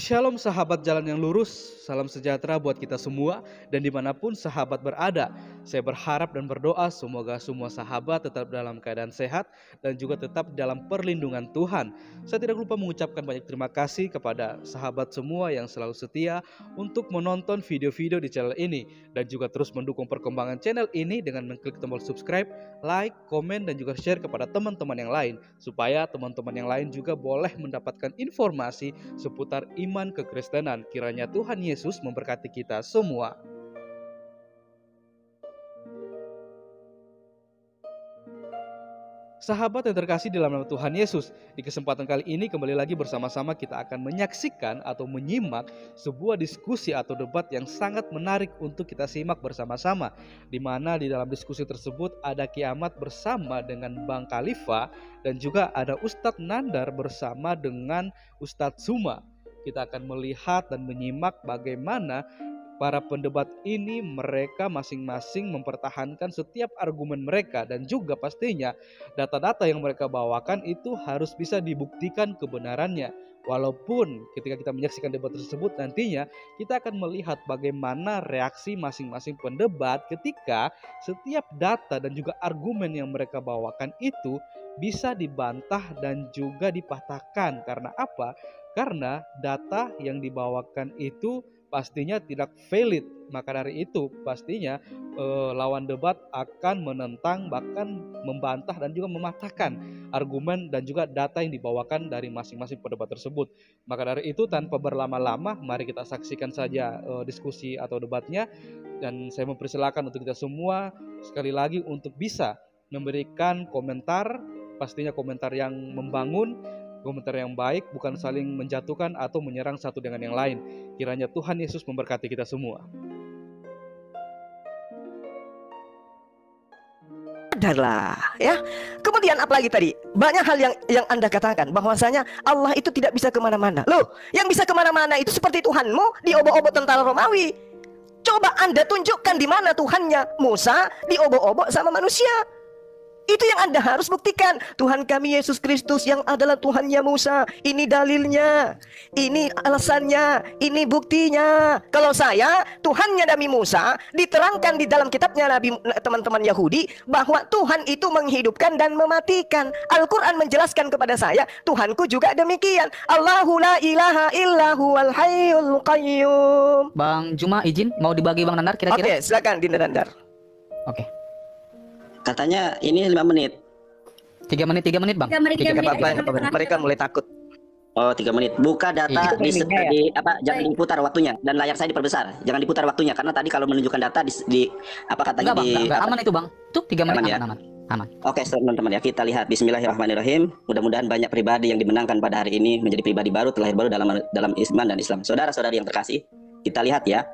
Shalom sahabat jalan yang lurus, salam sejahtera buat kita semua dan dimanapun sahabat berada. Saya berharap dan berdoa semoga semua sahabat tetap dalam keadaan sehat dan juga tetap dalam perlindungan Tuhan. Saya tidak lupa mengucapkan banyak terima kasih kepada sahabat semua yang selalu setia untuk menonton video-video di channel ini dan juga terus mendukung perkembangan channel ini dengan mengklik tombol subscribe, like, komen dan juga share kepada teman-teman yang lain supaya teman-teman yang lain juga boleh mendapatkan informasi seputar iman kekristenan. Kiranya Tuhan Yesus memberkati kita semua. Sahabat yang terkasih di dalam nama Tuhan Yesus, di kesempatan kali ini kembali lagi bersama-sama kita akan menyaksikan atau menyimak sebuah diskusi atau debat yang sangat menarik untuk kita simak bersama-sama. Di mana di dalam diskusi tersebut ada Kiamat bersama dengan Bang Khalifa dan juga ada Ustadz Nandar bersama dengan Ustadz Zuma. Kita akan melihat dan menyimak bagaimana para pendebat ini mereka masing-masing mempertahankan setiap argumen mereka dan juga pastinya data-data yang mereka bawakan itu harus bisa dibuktikan kebenarannya. Walaupun ketika kita menyaksikan debat tersebut nantinya kita akan melihat bagaimana reaksi masing-masing pendebat ketika setiap data dan juga argumen yang mereka bawakan itu bisa dibantah dan juga dipatahkan. Karena apa? Karena data yang dibawakan itu pastinya tidak valid. Maka dari itu pastinya lawan debat akan menentang bahkan membantah dan juga mematahkan argumen dan juga data yang dibawakan dari masing-masing pendebat tersebut. Maka dari itu tanpa berlama-lama mari kita saksikan saja diskusi atau debatnya. Dan saya mempersilakan untuk kita semua sekali lagi untuk bisa memberikan komentar, pastinya komentar yang membangun, komentar yang baik, bukan saling menjatuhkan atau menyerang satu dengan yang lain. Kiranya Tuhan Yesus memberkati kita semua. Sadarlah, ya. Kemudian apalagi tadi? Banyak hal yang Anda katakan bahwasanya Allah itu tidak bisa kemana-mana. Loh, yang bisa kemana-mana itu seperti Tuhanmu di obok-obok tentara Romawi. Coba Anda tunjukkan di mana Tuhannya Musa di obok-obok sama manusia. Itu yang Anda harus buktikan. Tuhan kami Yesus Kristus yang adalah Tuhannya Musa. Ini dalilnya, ini alasannya, ini buktinya. Kalau saya, Tuhannya Nabi Musa diterangkan di dalam kitabnya Nabi teman-teman Yahudi bahwa Tuhan itu menghidupkan dan mematikan. Al-Quran menjelaskan kepada saya, Tuhanku juga demikian. Allahu la ilaha illahu wal hayyul qayyum. Bang Juma izin mau dibagi Bang Nandar kira-kira? Oke, silakan Dinda Nandar. Oke. Katanya ini 5 menit. 3 menit Bang. 3 menit. Mereka mulai takut. Oh, 3 menit. Buka data jangan diputar waktunya dan layar saya diperbesar. Jangan diputar waktunya karena tadi kalau menunjukkan data di apa katanya enggak, aman itu Bang. Tuh 3 menit aman. Oke, teman-teman ya, kita lihat bismillahirrahmanirrahim. Mudah-mudahan banyak pribadi yang dimenangkan pada hari ini menjadi pribadi baru, terlahir baru dalam iman dan Islam. Saudara-saudari yang terkasih, kita lihat ya.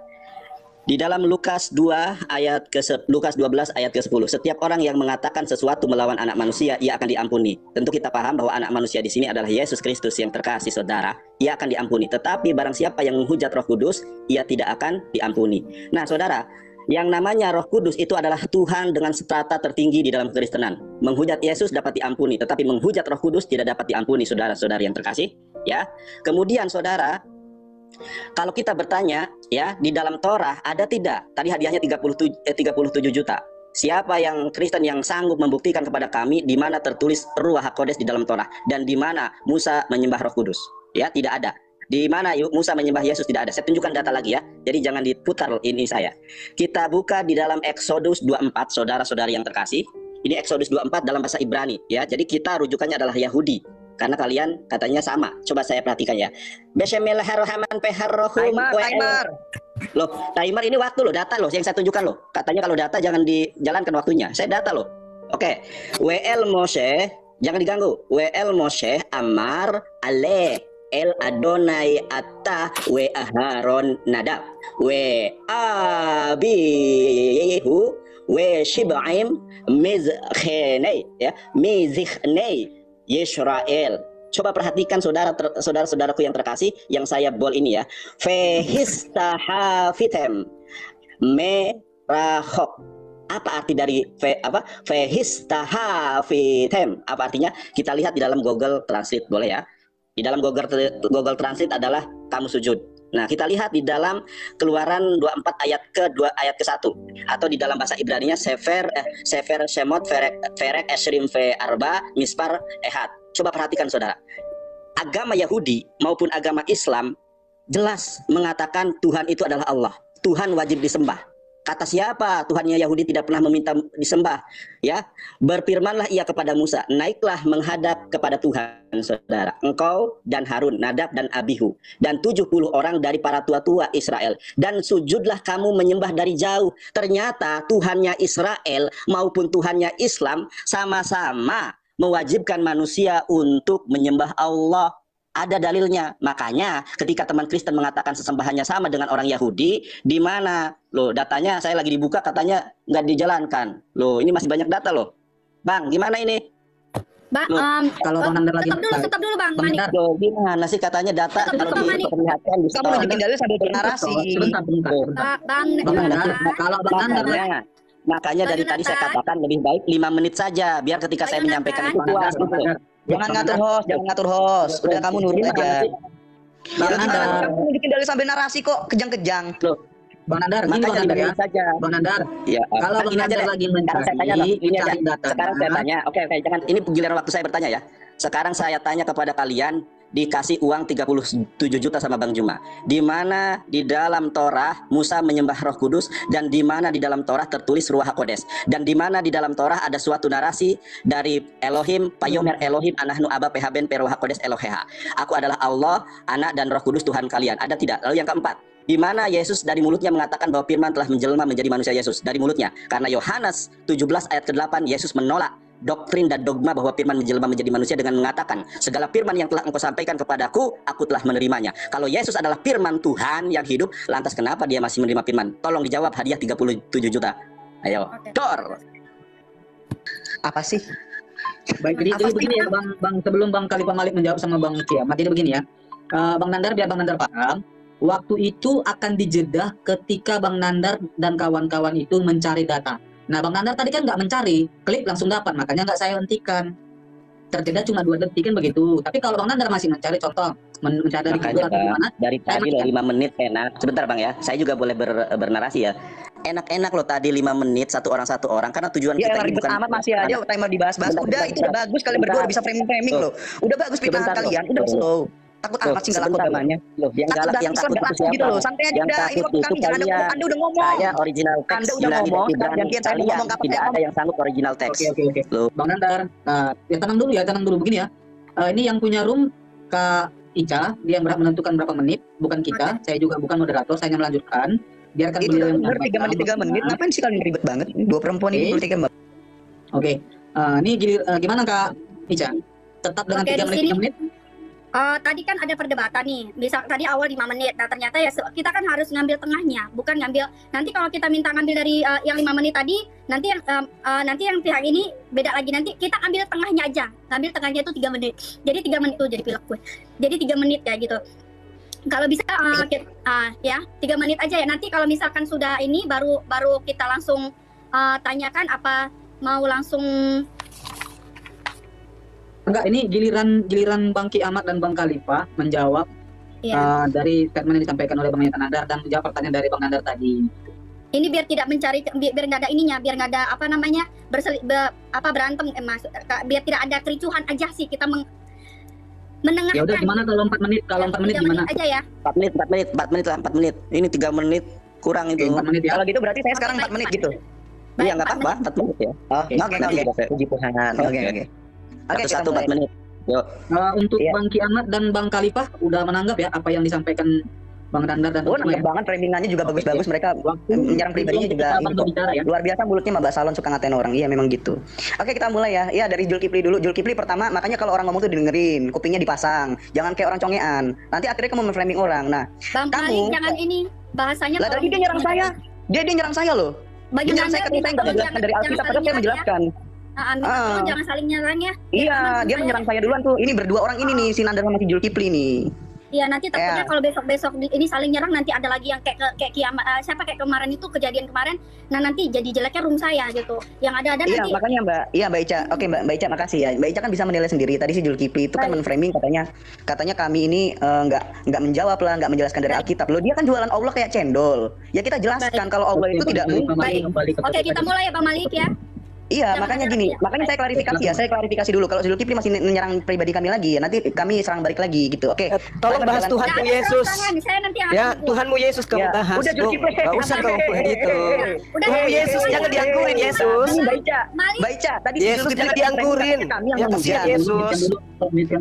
Di dalam Lukas 12 ayat ke-10, setiap orang yang mengatakan sesuatu melawan anak manusia, ia akan diampuni. Tentu kita paham bahwa anak manusia di sini adalah Yesus Kristus yang terkasih, saudara. Ia akan diampuni. Tetapi barang siapa yang menghujat Roh Kudus, ia tidak akan diampuni. Nah, saudara, yang namanya Roh Kudus itu adalah Tuhan dengan strata tertinggi di dalam kekristenan. Menghujat Yesus dapat diampuni, tetapi menghujat Roh Kudus tidak dapat diampuni, saudara-saudari yang terkasih. Ya. Kemudian, saudara, kalau kita bertanya ya, di dalam Torah ada tidak? Tadi hadiahnya 37 juta. Siapa yang Kristen yang sanggup membuktikan kepada kami di mana tertulis Ruach HaKodes di dalam Torah dan di mana Musa menyembah Roh Kudus? Ya, tidak ada. Di mana Musa menyembah Yesus tidak ada. Saya tunjukkan data lagi ya. Jadi jangan diputar ini saya. Kita buka di dalam Exodus 24, saudara-saudari yang terkasih. Ini Exodus 24 dalam bahasa Ibrani ya. Jadi kita rujukannya adalah Yahudi. Karena kalian katanya sama. Coba saya perhatikan ya. Bismillahirrahmanirrahim. Timer. Loh, timer ini waktu loh, data loh yang saya tunjukkan loh. Katanya kalau data jangan dijalankan waktunya. Saya data loh. Oke. WL Moshe, jangan diganggu. WL Moshe Amar Ale El Adonai Atta we Aharon Nadab we Abihu we Shib'im Mizkhnei ya Mizkhnei Yisrael. Coba perhatikan saudara-saudaraku yang terkasih yang saya bol ini ya. Fehistahafitem merahok. Apa arti dari fehistahafitem? Apa artinya? Kita lihat di dalam Google Translate boleh ya. Di dalam Google Translate adalah kamu sujud. Nah, kita lihat di dalam Keluaran 24 ayat ke-1 atau di dalam bahasa Ibraninya Sefer Shemot Ferek Esrim Ve Arba Mispar Ehad. Coba perhatikan saudara. Agama Yahudi maupun agama Islam jelas mengatakan Tuhan itu adalah Allah. Tuhan wajib disembah. Kata siapa Tuhannya Yahudi tidak pernah meminta disembah? Ya, berfirmanlah ia kepada Musa, naiklah menghadap kepada Tuhan, saudara. Engkau dan Harun, Nadab dan Abihu, dan 70 orang dari para tua-tua Israel. Dan sujudlah kamu menyembah dari jauh. Ternyata Tuhannya Israel maupun Tuhannya Islam sama-sama mewajibkan manusia untuk menyembah Allah. Ada dalilnya. Makanya ketika teman Kristen mengatakan sesembahannya sama dengan orang Yahudi, di mana? Loh, datanya saya lagi dibuka katanya nggak dijalankan. Loh, ini masih banyak data loh. Bang, gimana ini? Bang, Kalau Bang Nandar lagi stop dulu Bang Bang Manik. Nandar. Loh, gimana sih katanya data kalau diperlihatkan di Kamu nunjukin dalil sambil bernarasi. Sebentar. Bang Nandar, kalau Bang Nandar Makanya dari tadi saya katakan lebih baik 5 menit saja biar ketika saya menyampaikan itu puas gitu. Jangan ngatur host. Udah kamu nurut aja. Bang Nandar. Kamu nunjukin dalil sambil narasi kok, kejang-kejang. Loh, Bang Nandar, gini makanya Bang Nandar 5 ya. menit saja. Bang Nandar, Ya, kalau Bang ini aja Nandar deh. lagi Sekarang saya tanya loh, mencari ini aja. data. Sekarang saya tanya. Oke, jangan ini giliran waktu saya bertanya ya. Sekarang saya tanya kepada kalian, dikasih uang 37 juta sama Bang Juma. Di mana di dalam Torah Musa menyembah Roh Kudus dan di mana di dalam Torah tertulis Ruach HaKodes dan di mana di dalam Torah ada suatu narasi dari Elohim, Payomer Elohim, Anahnu Aba Pehaben Peruach HaKodes Eloheha. Aku adalah Allah, Anak dan Roh Kudus Tuhan kalian. Ada tidak? Lalu yang keempat, di mana Yesus dari mulutnya mengatakan bahwa firman telah menjelma menjadi manusia Yesus dari mulutnya. Karena Yohanes 17 ayat ke-8 Yesus menolak doktrin dan dogma bahwa firman menjelma menjadi manusia dengan mengatakan segala firman yang telah engkau sampaikan kepadaku aku telah menerimanya. Kalau Yesus adalah firman Tuhan yang hidup, lantas kenapa dia masih menerima firman? Tolong dijawab, hadiah 37 juta. Ayo, Dor. Apa sih? Baik, jadi begini ya Bang, sebelum Bang Khalifah Malik menjawab sama Bang Kiamat, jadi begini ya. Bang Nandar, biar Bang Nandar paham, waktu itu akan dijedah ketika Bang Nandar dan kawan-kawan itu mencari data. Nah, Bang Nandar tadi kan nggak mencari, klik langsung dapat, makanya nggak saya hentikan. Terjeda cuma 2 detik kan begitu. Tapi kalau Bang Nandar masih mencari contoh, mencari dari Makanya, Google atau gimana? dari tadi loh 5 menit enak. Sebentar Bang ya, saya juga boleh bernarasi ya. Enak-enak loh tadi 5 menit satu orang karena tujuan Ya kita ini ribet bukan amat masih aja timer dibahas-bahas. Udah itu udah bagus, kalian berdua udah bisa framing loh. Udah bagus pikiran kalian, udah slow. Takut amat sih nggak laku agamanya. Loh, yang galak yang takut itu gitu loh. siapa? Santai aja Yang udah, ini takut waktu itu kami jangan ada Anda udah ngomong. Saya original text. Anda udah Bila ngomong, tidak berani gantian saya kalian, ngomong kapan tidak saya ada yang sanggup original text. Oke. Loh. Bang Nandar, ya tenang dulu begini ya. Ini yang punya room Kak Ica, dia yang berhak menentukan berapa menit, bukan kita. Saya juga bukan moderator, saya hanya melanjutkan. Biarkan Itu beliau yang bener 3 menit. Ngapain sih kalian ribet banget? 2 perempuan ini 3 menit. Oke. Ini gimana Kak Ica? Tetap dengan 3 menit? Tadi kan ada perdebatan nih, bisa tadi awal 5 menit. Nah ternyata ya kita kan harus ngambil tengahnya, bukan ngambil. Nanti kalau kita minta ngambil dari yang 5 menit tadi, nanti yang pihak ini beda lagi. Nanti kita ambil tengahnya aja, ngambil tengahnya itu 3 menit. Jadi 3 menit tuh jadi pilek gue. Jadi 3 menit ya gitu. Kalau bisa ya 3 menit aja ya. Nanti kalau misalkan sudah ini baru kita langsung tanyakan apa mau langsung. Enggak, ini giliran Bang Kiamat dan Bang Khalifah menjawab dari statement yang disampaikan oleh Bang Nandar dan menjawab pertanyaan dari Bang Nandar tadi. Ini biar tidak mencari, biar nggak ada ininya, biar nggak ada berantem, biar tidak ada kericuhan aja sih kita menengahkan. Ya udah gimana kalau 4 menit? Kalau 4 menit gimana? Aja ya. 4 menit. Ini 3 menit kurang itu. 4 menit ya. Kalau gitu berarti saya sekarang 4 menit gitu. Iya enggak apa-apa, 4 menit ya. Oke. Puji Tuhan. Oke. Oke, kita 4 mulai. menit. Yuk. Untuk Iya. Bang Kiamat dan Bang Khalifah udah menanggap ya apa yang disampaikan Bang Nandar dan Nanggap banget, framingannya juga bagus-bagus. Mereka menyerang pribadinya juga Bang berbicara ya. luar biasa, mulutnya Mbak Salon suka ngatain orang. Iya memang gitu. Oke, kita mulai ya. Ya dari Zulkifli dulu. Zulkifli pertama, makanya kalau orang ngomong tuh didengerin, kupingnya dipasang. Jangan kayak orang congean. Nanti akhirnya kamu memframing orang. Nah, Bang Malik jangan ini bahasanya. lah tadi dia nyerang saya. Dia nyerang saya loh. Dia nyerang saya karena saya nggak menjelaskan dari Alkitab, padahal saya menjelaskan. Jangan saling nyerang ya. Iya, dia menyerang saya duluan tuh. Ini berdua orang ini nih, si Nandar sama si Zulkifli nih. Iya, nanti takutnya kalau besok-besok ini saling nyerang, nanti ada lagi yang kayak kiamat, kayak kemarin itu, kejadian kemarin. Nah, nanti jadi jeleknya room saya gitu. Yang ada Iya, nanti. makanya Mbak. Iya, Mbak Ica. Oke, Mbak Ica, makasih ya. Mbak Ica kan bisa menilai sendiri. Tadi si Zulkifli itu kan menframing katanya kami ini nggak menjawab lah, nggak menjelaskan dari Alkitab. Loh, dia kan jualan Allah kayak cendol. Ya kita jelaskan kalau Allah itu tidak mungkin. Oke, kita mulai ya Bang Malik ya. Iya, makanya gini. Makanya saya klarifikasi ya. Saya klarifikasi dulu. Kalau Zulkifli masih menyerang pribadi kami lagi, ya nanti kami serang balik lagi gitu. Oke. Tolong bahas Tuhanmu Yesus. Saya nanti yang Ya, akan Tuhanmu Yesus kamu bahas. Udah Zulkifli. Gak usah kamu begitu. Udah, Tuhanmu Yesus jangan dianggurin Yesus. Malik. Mbak Ica, tadi Yesus jangan dianggurin. Kami yang Ya memuja. kasihan Yesus. Mitkan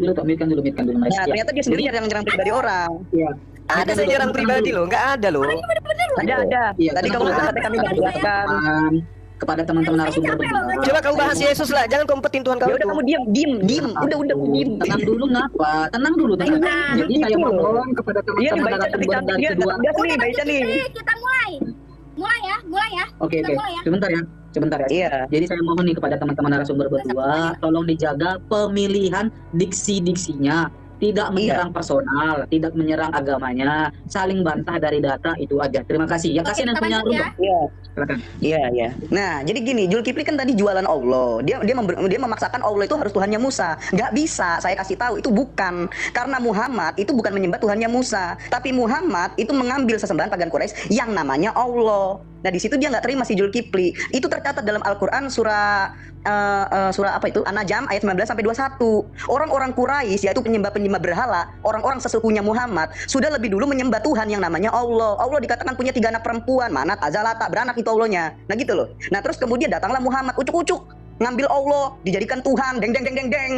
dulu. Nah, ternyata dia sendiri yang nyerang pribadi orang. Iya. Ada saya nyerang pribadi loh, nggak ada loh. Ada. Iya, Tadi kamu kenapa? kata kami nggak menjelaskan. Kepada teman-teman narasumber berdua. Coba kamu bahas Yesus lah, jangan kompetin Tuhan Ya kamu. udah kamu diam. Udah diam. Tenang dulu ngapa? Tenang dulu. Jadi saya mohon kepada Iya, teman-teman Mbak Ica tapi narasumber cantik dan dia, kedua. dia nih, Mbak Ica nih. Kita mulai. Mulai ya. Oke. Kita mulai ya. Sebentar ya. Iya. Jadi saya mohon nih kepada teman-teman narasumber berdua, tolong dijaga pemilihan diksi-diksinya. Tidak menyerang personal, tidak menyerang agamanya, saling bantah dari data itu aja. Terima kasih. Yang kasih yang kita punya lanjut ya. rumah. Iya. Silakan. Iya. Nah, jadi gini, Zulkifli kan tadi jualan Allah. Dia memaksakan Allah itu harus Tuhannya Musa. Nggak bisa. Saya kasih tahu itu bukan. Karena Muhammad itu bukan menyembah Tuhannya Musa, tapi Muhammad itu mengambil sesembahan pagan Quraisy yang namanya Allah. Nah, di situ dia nggak terima si Zulkifli. Itu tercatat dalam Al-Qur'an surah apa itu? An-Najm ayat 19 sampai 21. Orang-orang Quraisy yaitu penyembah berhala, orang-orang sesukunya Muhammad sudah lebih dulu menyembah Tuhan yang namanya Allah. Allah dikatakan punya 3 anak perempuan, Manat, Azalata, beranak itu Allahnya. Nah gitu loh. Nah terus kemudian datanglah Muhammad ucuk-ucuk ngambil Allah, dijadikan Tuhan, deng,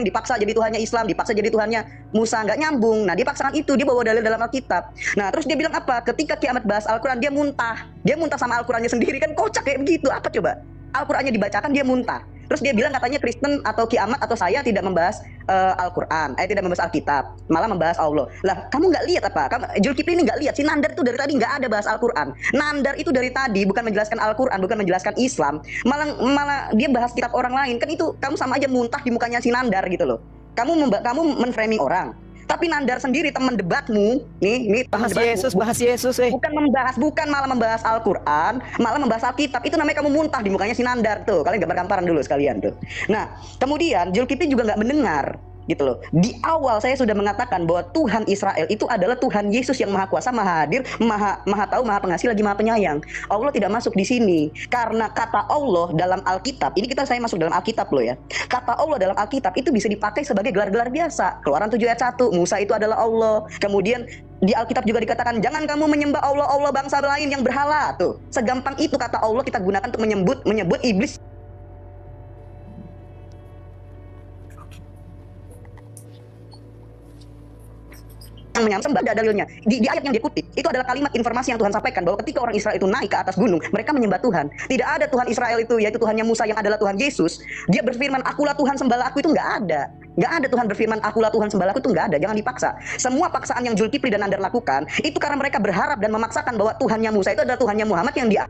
dipaksa jadi Tuhannya Islam, dipaksa jadi Tuhannya Musa, nggak nyambung. Nah dia paksakan itu, dia bawa dalil dalam Alkitab. Nah terus dia bilang apa? Ketika kiamat bahas Al-Quran, dia muntah sama Al-Qurannya sendiri, kan kocak kayak begitu. Apa coba? Al-Qurannya dibacakan, dia muntah. Terus dia bilang katanya Kristen atau kiamat atau saya tidak membahas Al-Quran, tidak membahas Alkitab, malah membahas Allah. Lah, kamu nggak lihat apa? Zulkifli ini nggak lihat. Si Nandar itu dari tadi nggak ada bahas Al-Quran. Nandar itu dari tadi bukan menjelaskan Al-Quran, bukan menjelaskan Islam, malah dia bahas kitab orang lain. Kan itu kamu sama aja muntah di mukanya si Nandar gitu loh. Kamu menframing orang. Tapi Nandar sendiri teman debatmu, nih Bahas Yesus. bukan malah membahas Al-Quran, malah membahas Alkitab. Itu namanya kamu muntah di mukanya si Nandar tuh. Kalian gambar kamparan dulu sekalian tuh. Nah, kemudian Zulkifli juga nggak mendengar gitu loh. Di awal saya sudah mengatakan bahwa Tuhan Israel itu adalah Tuhan Yesus yang maha kuasa, maha hadir, maha tahu, maha pengasih, lagi maha penyayang. Allah tidak masuk di sini karena kata Allah dalam Alkitab. Ini saya masuk dalam Alkitab loh ya. Kata Allah dalam Alkitab itu bisa dipakai sebagai gelar-gelar biasa. Keluaran 7 ayat 1, Musa itu adalah Allah. Kemudian di Alkitab juga dikatakan jangan kamu menyembah Allah bangsa lain yang berhala tuh. Segampang itu kata Allah kita gunakan untuk menyebut iblis yang menyembah. Ada dalilnya di ayat yang dikutip itu adalah kalimat informasi yang Tuhan sampaikan bahwa ketika orang Israel itu naik ke atas gunung, mereka menyembah Tuhan. Tidak ada Tuhan Israel itu yaitu Tuhannya Musa yang adalah Tuhan Yesus. Dia berfirman akulah Tuhan sembahlah aku, itu nggak ada Tuhan berfirman akulah Tuhan sembahlah aku, itu nggak ada. Jangan dipaksa. Semua paksaan yang Zulkifli dan Nandar lakukan itu karena mereka berharap dan memaksakan bahwa Tuhannya Musa itu adalah Tuhannya Muhammad yang dia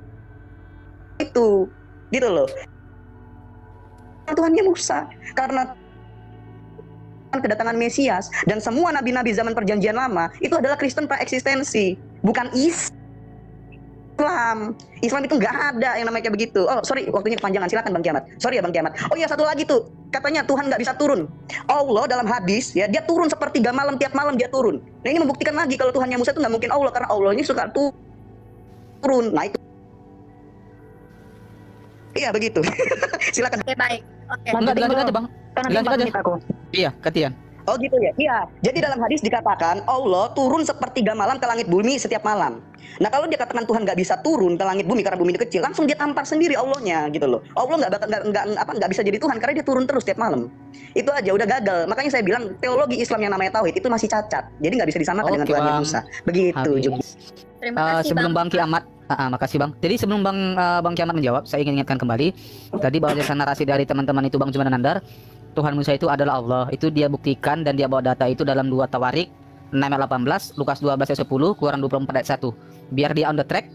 itu gitu loh. Tuhannya Musa karena kedatangan Mesias dan semua nabi-nabi zaman perjanjian lama itu adalah Kristen praeksistensi, bukan Islam. Islam itu nggak ada yang namanya kayak begitu. Oh sorry, waktunya kepanjangan, silakan Bang Kiamat. Sorry ya Bang Kiamat. Oh iya, satu lagi tuh, katanya Tuhan nggak bisa turun. Allah dalam hadis ya, dia turun sepertiga malam, tiap malam dia turun. Nah ini membuktikan lagi kalau Tuhannya Musa itu nggak mungkin Allah, karena Allah ini suka turun. Nah itu iya begitu. Silakan. Oke, baik. Oke. Enggak, dilanjut aja Bang. Dilanjut aja. Iya, Katian. Oh gitu ya. Iya. Jadi dalam hadis dikatakan Allah turun sepertiga malam ke langit bumi setiap malam. Nah kalau dia katakan Tuhan nggak bisa turun ke langit bumi karena bumi itu kecil, langsung dia tampar sendiri Allahnya gitu loh. Allah nggak bisa jadi Tuhan karena dia turun terus setiap malam. Itu aja udah gagal. Makanya saya bilang teologi Islam yang namanya tauhid itu masih cacat. Jadi nggak bisa disamakan dengan Tuhan Musa. Begitu juga. Terima kasih Sebelum Bang. Bang Kiamat, makasih Bang. Jadi sebelum Bang Kiamat menjawab, saya ingin ingatkan kembali tadi bahwa narasi dari teman-teman itu Bang Juman dan Nandar, Tuhan Musa itu adalah Allah. Itu dia buktikan dan dia bawa data itu dalam 2 Tawarik 6 ayat 18, Lukas 12 ayat 10, Keluaran 24 ayat 1. Biar dia on the track,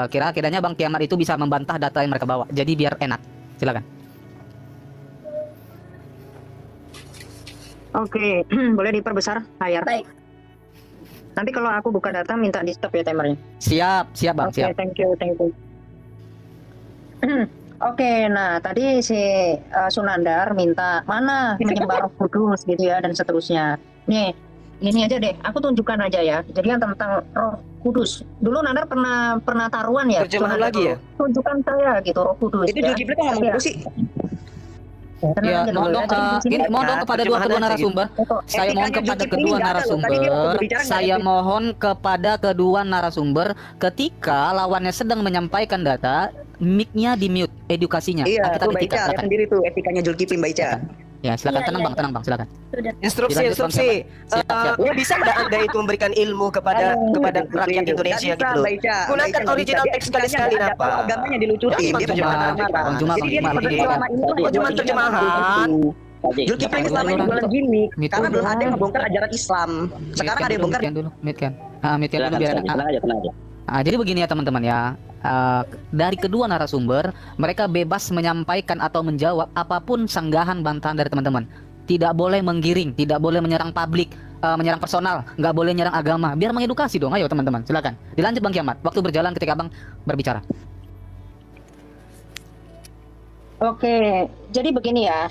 kira-kiranya Bang Kiamat itu bisa membantah data yang mereka bawa. Jadi biar enak. Silakan. Oke, boleh diperbesar layar. Baik. Nanti kalau aku buka data minta di stop ya timernya. Siap, siap Bang, Oke, siap. thank you. Oke, nah tadi si Sunandar minta mana menyembah Roh Kudus gitu ya dan seterusnya. Nih, ini aja deh, aku tunjukkan aja ya. Jadi yang tentang Roh Kudus. Dulu Nandar pernah taruhan ya. Terjemahan Sunandar lagi ya? dulu. Tunjukkan saya gitu Roh Kudus. Itu ya. Zulkifli kok ngomong Iya. terus sih? Tenang Ya, aja dulu mohon ya. dong, Jadi di sini gini, mohon dong kan, kepada terjemahan kedua aja narasumber. Etikanya Saya mohon kepada Zulkifli kedua nggak ada loh. Tadi dia waktu narasumber. berbicara nggak Saya ada. mohon kepada kedua narasumber ketika lawannya sedang menyampaikan data, mic-nya di mute, edukasinya. Iya, Kita tuh Mbak etika, Ica, lihat silakan. sendiri tuh etikanya Zulkifli Mbak Ica. Ya, silakan Iya, tenang iya, Bang, tenang Bang, silakan. Sudah. Instruksi, Dilanjut, instruksi. Siap, siap. Bisa nggak Anda itu memberikan ilmu kepada rakyat Indonesia gitu loh? Gunakan original teks sekali-sekali apa? Agamanya dilucutin. Cuma Dia terjemahan marah. aja, Pak. Bang Juma, Jadi dia Bang Juma, selama ini Oh, cuma terjemahan. Zulkifli ini selama ini jualan gimmick Mute karena dulu. belum ada yang membongkar ajaran Islam. Sekarang ada yang bongkar. Mute dulu, mute kan. Mute dulu Silakan, biar silakan. Tenang aja, tenang aja. Jadi begini ya teman-teman ya. Dari kedua narasumber, mereka bebas menyampaikan atau menjawab apapun sanggahan bantahan dari teman-teman. Tidak boleh menggiring, tidak boleh menyerang publik, menyerang personal, nggak boleh menyerang agama. Biar mengedukasi dong, ayo teman-teman, silakan. Dilanjut Bang Kiamat, waktu berjalan ketika Abang berbicara. Oke, jadi begini ya.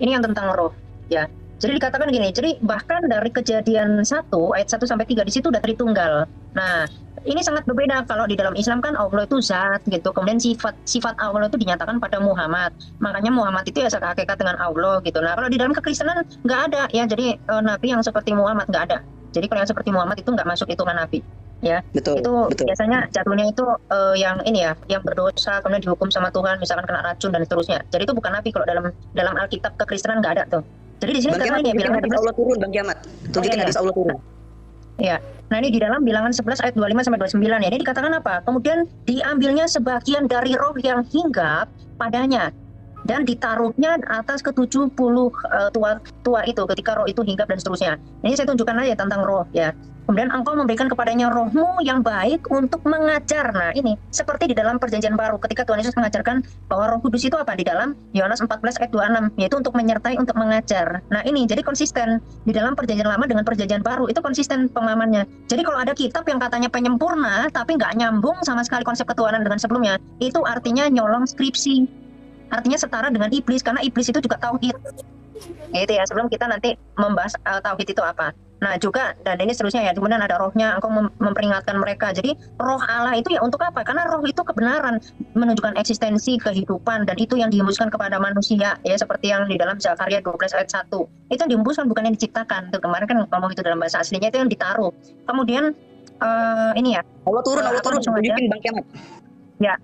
Ini yang tentang roh ya. Jadi dikatakan gini, jadi bahkan dari Kejadian 1 ayat 1 sampai 3 di situ udah Tritunggal. Nah, ini sangat berbeda kalau di dalam Islam kan Allah itu zat gitu. Kemudian sifat Allah itu dinyatakan pada Muhammad. Makanya Muhammad itu ya hakikat dengan Allah gitu. Nah, kalau di dalam kekristenan nggak ada ya. Jadi nabi yang seperti Muhammad nggak ada. Jadi kalau yang seperti Muhammad itu nggak masuk hitungan nabi. Ya, Betul, itu betul. biasanya jatuhnya itu yang ini ya, yang berdosa kemudian dihukum sama Tuhan, misalkan kena racun dan seterusnya. Jadi itu bukan nabi kalau dalam Alkitab kekristenan nggak ada tuh. Jadi di sini Bang karena Kiamat, ini tunjukin bilangan hadis 11. Allah turun Bang Kiamat. Tunjukin iya. hadis Allah turun. Ya. Nah, ini di dalam bilangan 11 ayat 25 sampai 29 ya. Ini dikatakan apa? Kemudian diambilnya sebagian dari roh yang hinggap padanya dan ditaruhnya atas ke-70 tua itu ketika roh itu hinggap dan seterusnya. Ini saya tunjukkan aja tentang roh ya. Kemudian engkau memberikan kepadanya rohmu yang baik untuk mengajar. Nah ini seperti di dalam perjanjian baru ketika Tuhan Yesus mengajarkan bahwa Roh Kudus itu apa di dalam Yohanes 14 ayat 26 yaitu untuk menyertai, untuk mengajar. Nah ini jadi konsisten di dalam perjanjian lama dengan perjanjian baru itu konsisten pemahamannya. Jadi kalau ada kitab yang katanya penyempurna tapi nggak nyambung sama sekali konsep ketuhanan dengan sebelumnya, itu artinya nyolong skripsi. Artinya setara dengan iblis karena iblis itu juga tauhid. Itu ya sebelum kita nanti membahas tauhid itu apa. Nah juga dan ini seterusnya ya, kemudian ada rohnya, engkau memperingatkan mereka. Jadi roh Allah itu ya untuk apa? Karena roh itu kebenaran, menunjukkan eksistensi, kehidupan, dan itu yang dihembuskan kepada manusia ya, seperti yang di dalam Zakaria 12 ayat 1. Itu yang dihembuskan, bukan yang diciptakan. Tuh kemarin kan ngomong itu dalam bahasa aslinya, itu yang ditaruh. Kemudian ini ya, Allah turun, langsung aja. tunjukin Bang Kiamat. Ya.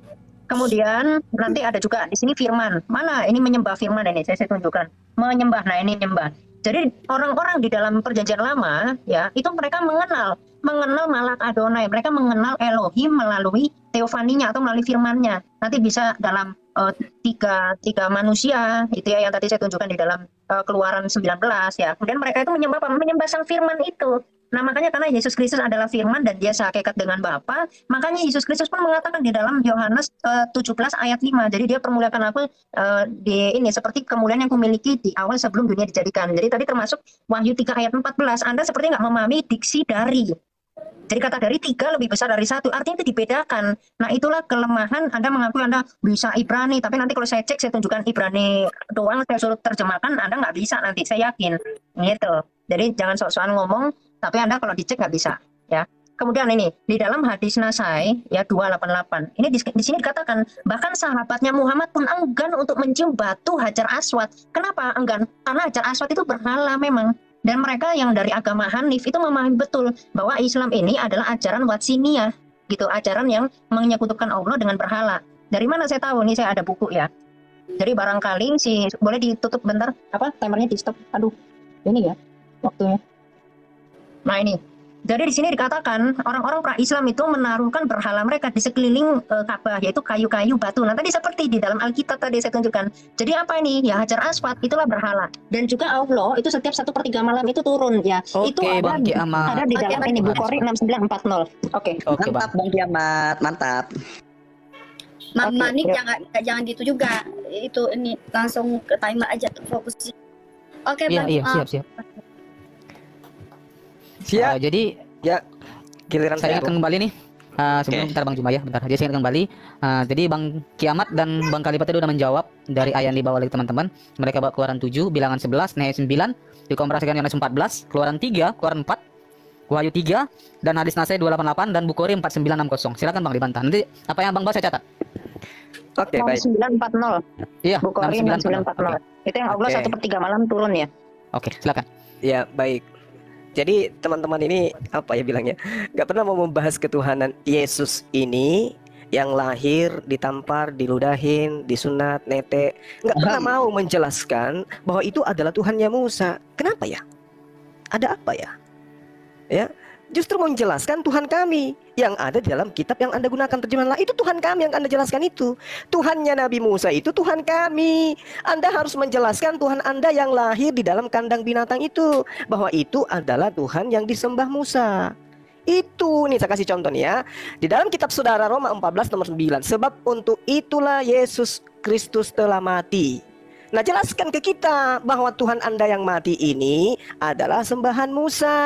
Kemudian nanti ada juga di sini firman. Mana ini menyembah firman ini saya tunjukkan. Menyembah. Nah, ini menyembah. Jadi orang-orang di dalam perjanjian lama ya, itu mereka mengenal Malak Adonai. Mereka mengenal Elohim melalui teofaninya atau melalui firman-Nya. Nanti bisa dalam tiga manusia itu ya yang tadi saya tunjukkan di dalam Keluaran 19 ya. Kemudian mereka itu menyembah apa? Menyembah sang firman itu. Nah makanya karena Yesus Kristus adalah firman dan dia sehakikat dengan Bapa, makanya Yesus Kristus pun mengatakan di dalam Yohanes 17 ayat 5. Jadi dia permuliakan aku di ini seperti kemuliaan yang kumiliki di awal sebelum dunia dijadikan. Jadi tadi termasuk Wahyu 3 ayat 14. Anda seperti nggak memahami diksi dari. Jadi kata dari 3 lebih besar dari 1. Artinya itu dibedakan. Nah itulah kelemahan Anda mengakui Anda bisa Ibrani. Tapi nanti kalau saya cek, saya tunjukkan Ibrani doang, saya suruh terjemahkan, Anda nggak bisa nanti. Saya yakin. Gitu. Jadi jangan sok-sokan ngomong. Tapi Anda kalau dicek nggak bisa, ya. Kemudian ini di dalam hadis Nasai ya 288. Ini di sini dikatakan bahkan sahabatnya Muhammad pun enggan untuk mencium batu Hajar Aswad. Kenapa enggan? Karena Hajar Aswad itu berhala memang. Dan mereka yang dari agama Hanif itu memahami betul bahwa Islam ini adalah ajaran Watsiniyah, gitu, ajaran yang menyekutukan Allah dengan berhala. Dari mana saya tahu? Ini saya ada buku ya. Jadi barangkali boleh ditutup bentar, apa timernya di stop. Aduh, ini ya waktunya. Nah ini, jadi di sini dikatakan orang-orang pra-Islam itu menaruhkan berhala mereka di sekeliling Ka'bah, yaitu kayu-kayu batu. Nah tadi seperti di dalam Alkitab tadi saya tunjukkan. Jadi apa ini? Ya Hajar Aswad itulah berhala. Dan juga Allah itu setiap 1/3 malam itu turun ya. Oke, Itu ada, Bang Kiamat. ada di dalam ini Bukhari 6940. Oke. Oke, Mantap Bang Kiamat, mantap. Oke, Manik yuk. jangan gitu juga. Itu ini langsung ke timer aja fokus. Oke, Iya, Bang. iya, siap. Siap. Jadi Ya. Giliran Saya ingatkan kembali nih. Sebelum bentar Bang Juma ya, bentar. Jadi saya ingatkan kembali. Jadi Bang Kiamat dan Bang Kalipat itu udah menjawab dari ayat yang dibawa oleh teman-teman. Mereka bawa Keluaran 7, Bilangan 11, Nehemia 9, dikomparasikan Yohanes 14, Keluaran 3, Keluaran 4, Wahyu 3, dan hadis Nasai 288 dan Bukhari 4960. Silakan Bang dibantah. Nanti apa yang Bang bahas saya catat. Oke, baik. 940. Iya, Bukhari 940. Itu yang Allah Oke. 1/3 malam turun ya. Oke, silakan. Ya, baik. Jadi teman-teman ini apa ya bilangnya, nggak pernah mau membahas ketuhanan Yesus ini yang lahir, ditampar, diludahin, disunat, netek, nggak pernah mau menjelaskan bahwa itu adalah Tuhannya Musa. Kenapa ya? Ada apa ya? Ya, justru menjelaskan Tuhan kami yang ada di dalam kitab yang Anda gunakan terjemahan lain. Itu Tuhan kami yang Anda jelaskan itu. Tuhannya Nabi Musa itu Tuhan kami. Anda harus menjelaskan Tuhan Anda yang lahir di dalam kandang binatang itu, bahwa itu adalah Tuhan yang disembah Musa. Itu nih saya kasih contoh nih ya. Di dalam kitab Saudara Roma 14 nomor 9. Sebab untuk itulah Yesus Kristus telah mati. Nah, jelaskan ke kita bahwa Tuhan Anda yang mati ini adalah sembahan Musa.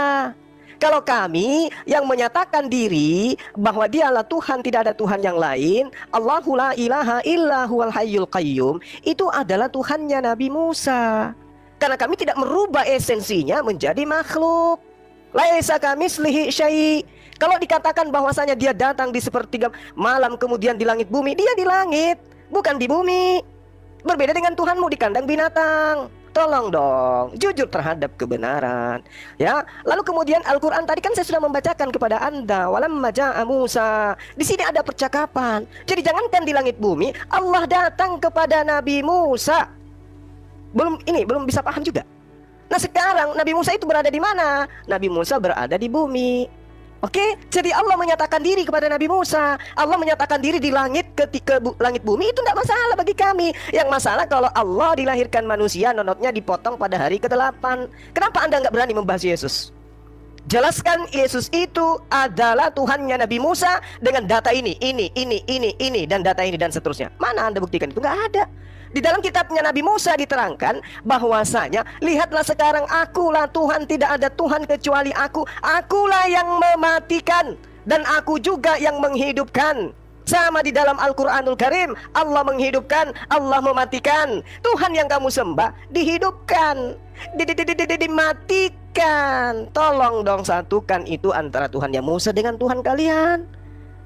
Kalau kami yang menyatakan diri bahwa dialah Tuhan, tidak ada Tuhan yang lain, Allahu la ilaha illa huwal hayyul qayyum, itu adalah Tuhannya Nabi Musa. Karena kami tidak merubah esensinya menjadi makhluk. Laisa kamislihi syai'. Kalau dikatakan bahwasanya dia datang di sepertiga malam kemudian di langit bumi, dia di langit, bukan di bumi. Berbeda dengan Tuhanmu di kandang binatang. Tolong dong, jujur terhadap kebenaran. Ya, lalu kemudian Al-Quran tadi kan saya sudah membacakan kepada Anda. Walamma ja'a Musa. Di sini ada percakapan. Jadi jangankan di langit bumi, Allah datang kepada Nabi Musa. Belum bisa paham juga. Nah, sekarang Nabi Musa itu berada di mana? Nabi Musa berada di bumi. Oke, jadi Allah menyatakan diri kepada Nabi Musa. Allah menyatakan diri di langit ketika langit bumi itu tidak masalah bagi kami. Yang masalah kalau Allah dilahirkan manusia, nonotnya dipotong pada hari ke-8. Kenapa Anda nggak berani membahas Yesus? Jelaskan Yesus itu adalah Tuhannya Nabi Musa dengan data ini, dan data ini dan seterusnya. Mana Anda buktikan itu? Nggak ada. Di dalam kitabnya Nabi Musa diterangkan bahwasanya, lihatlah sekarang akulah Tuhan, tidak ada Tuhan kecuali aku. Akulah yang mematikan dan aku juga yang menghidupkan. Sama di dalam Al-Quranul Karim, Allah menghidupkan, Allah mematikan. Tuhan yang kamu sembah dihidupkan, dimatikan. Tolong dong satukan itu antara Tuhannya Musa dengan Tuhan kalian.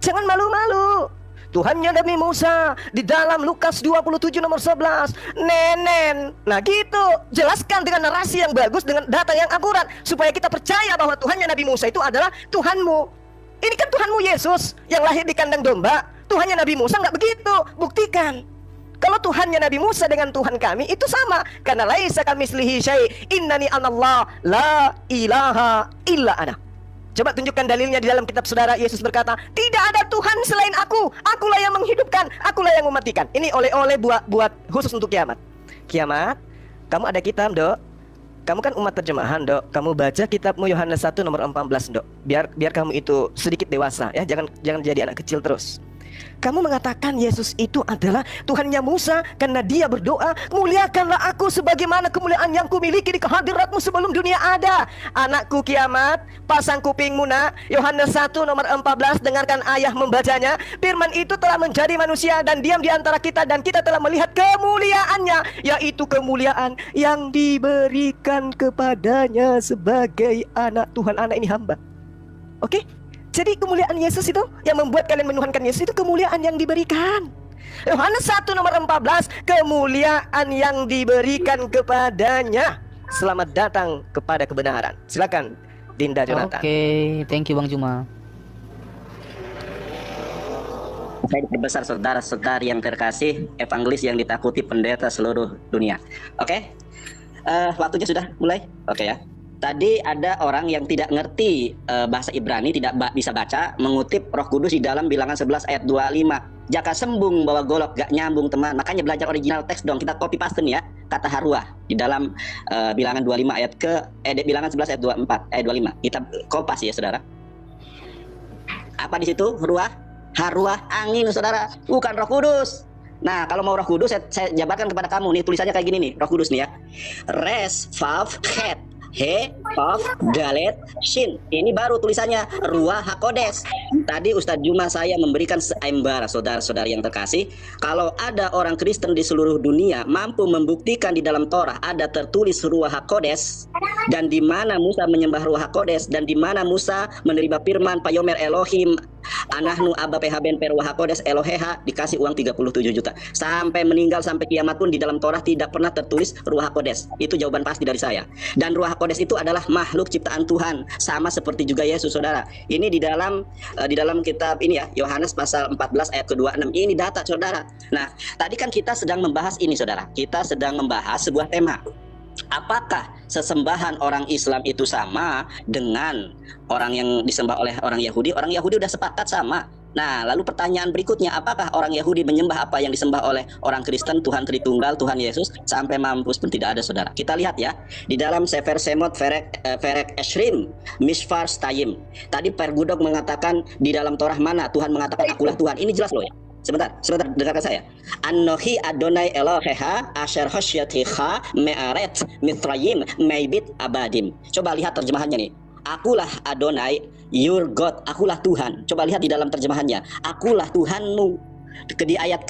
Jangan malu-malu. Tuhannya Nabi Musa di dalam Lukas 27 nomor 11, nenen. Nah gitu, jelaskan dengan narasi yang bagus, dengan data yang akurat, supaya kita percaya bahwa Tuhannya Nabi Musa itu adalah Tuhanmu. Ini kan Tuhanmu Yesus yang lahir di kandang domba. Tuhannya Nabi Musa nggak begitu, buktikan. Kalau Tuhannya Nabi Musa dengan Tuhan kami itu sama, karena laisa kamislihi syai', innani anallah la ilaha illa ana. Coba tunjukkan dalilnya di dalam kitab Saudara. Yesus berkata, tidak ada Tuhan selain aku. Akulah yang menghidupkan, akulah yang mematikan. Ini oleh-oleh buat khusus untuk kiamat. Kiamat, kamu ada kitab, Dok. Kamu kan umat terjemahan, Dok. Kamu baca kitabmu Yohanes 1 nomor 14, Dok. Biar kamu itu sedikit dewasa ya, jangan jadi anak kecil terus. Kamu mengatakan Yesus itu adalah Tuhannya Musa karena dia berdoa, muliakanlah aku sebagaimana kemuliaan yang kumiliki di kehadiratmu sebelum dunia ada. Anakku kiamat, pasang kupingmu nak. Yohanes 1 nomor 14, dengarkan ayah membacanya. Firman itu telah menjadi manusia dan diam di antara kita, dan kita telah melihat kemuliaannya, yaitu kemuliaan yang diberikan kepadanya sebagai anak Tuhan. Anak ini hamba. Oke? Jadi kemuliaan Yesus itu yang membuat kalian menuhankan Yesus itu kemuliaan yang diberikan. Yohanes 1 nomor 14, kemuliaan yang diberikan kepadanya. Selamat datang kepada kebenaran. Silakan Dinda Jonathan. Oke, thank you Bang Juma. Saya diperbesar saudara-saudari yang terkasih, evangelis yang ditakuti pendeta seluruh dunia. Oke, waktunya sudah mulai. Oke ya. Tadi ada orang yang tidak ngerti bahasa Ibrani, tidak bisa baca, mengutip Roh Kudus di dalam Bilangan 11 ayat 25. Jaka sembung bawa golok, gak nyambung teman. Makanya belajar original teks dong. Kita copy paste nih ya kata haruah di dalam Bilangan 25 ayat Bilangan 11 ayat 24 ayat 25. Kita kopas ya saudara. Apa di situ? Haruah angin saudara, bukan Roh Kudus. Nah, kalau mau Roh Kudus saya jabarkan kepada kamu nih, tulisannya kayak gini nih, Roh Kudus nih ya. Res, vav, het. He, Qaf, Dalet, Shin. Ini baru tulisannya Ruah HaKodes. Tadi Ustadz Juma saya memberikan seembara, saudara-saudari yang terkasih. Kalau ada orang Kristen di seluruh dunia mampu membuktikan di dalam Torah ada tertulis Ruah HaKodes, dan di mana Musa menyembah Ruah HaKodes, dan di mana Musa menerima firman Payomer Elohim Anahnu Abba PHBN Ruah HaKodes Eloheha, dikasih uang 37 juta. Sampai meninggal, sampai kiamat pun di dalam Torah tidak pernah tertulis Ruah HaKodes. Itu jawaban pasti dari saya. Dan Ruah HaKodes itu adalah makhluk ciptaan Tuhan, sama seperti juga Yesus, saudara. Ini di dalam kitab ini ya, Yohanes pasal 14 ayat ke-26. Ini data, saudara. Nah, tadi kan kita sedang membahas ini, saudara. Kita sedang membahas sebuah tema. Apakah sesembahan orang Islam itu sama dengan orang yang disembah oleh orang Yahudi? Orang Yahudi udah sepakat sama. Nah, lalu pertanyaan berikutnya, apakah orang Yahudi menyembah apa yang disembah oleh orang Kristen, Tuhan Tritunggal, Tuhan Yesus? Sampai mampus pun tidak ada, saudara. Kita lihat ya, di dalam Sefer Semot Ferek Eshrim Mishfar Stayim. Tadi Pergudok mengatakan di dalam Torah mana Tuhan mengatakan akulah Tuhan. Ini jelas loh ya. Sebentar, dengarkan saya. Anohi Adonai Eloheha Asher Hosyatiha Me'aret Mitrayim Meibit Abadim. Coba lihat terjemahannya nih. Akulah Adonai, your God. Akulah Tuhan. Coba lihat di dalam terjemahannya. Akulah Tuhanmu. Di ayat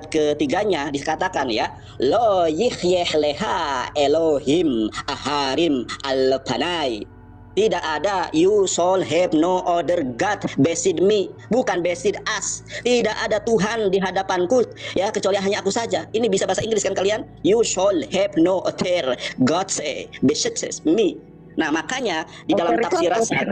ketiganya dikatakan ya, Lo yichyeh leha Elohim Aharim Al-Panai. Tidak ada, you shall have no other God beside me. Bukan beside us. Tidak ada Tuhan di hadapanku ya, kecuali hanya aku saja. Ini bisa bahasa Inggris kan kalian? You shall have no other God beside me. Nah, makanya di dalam tafsir Rasa,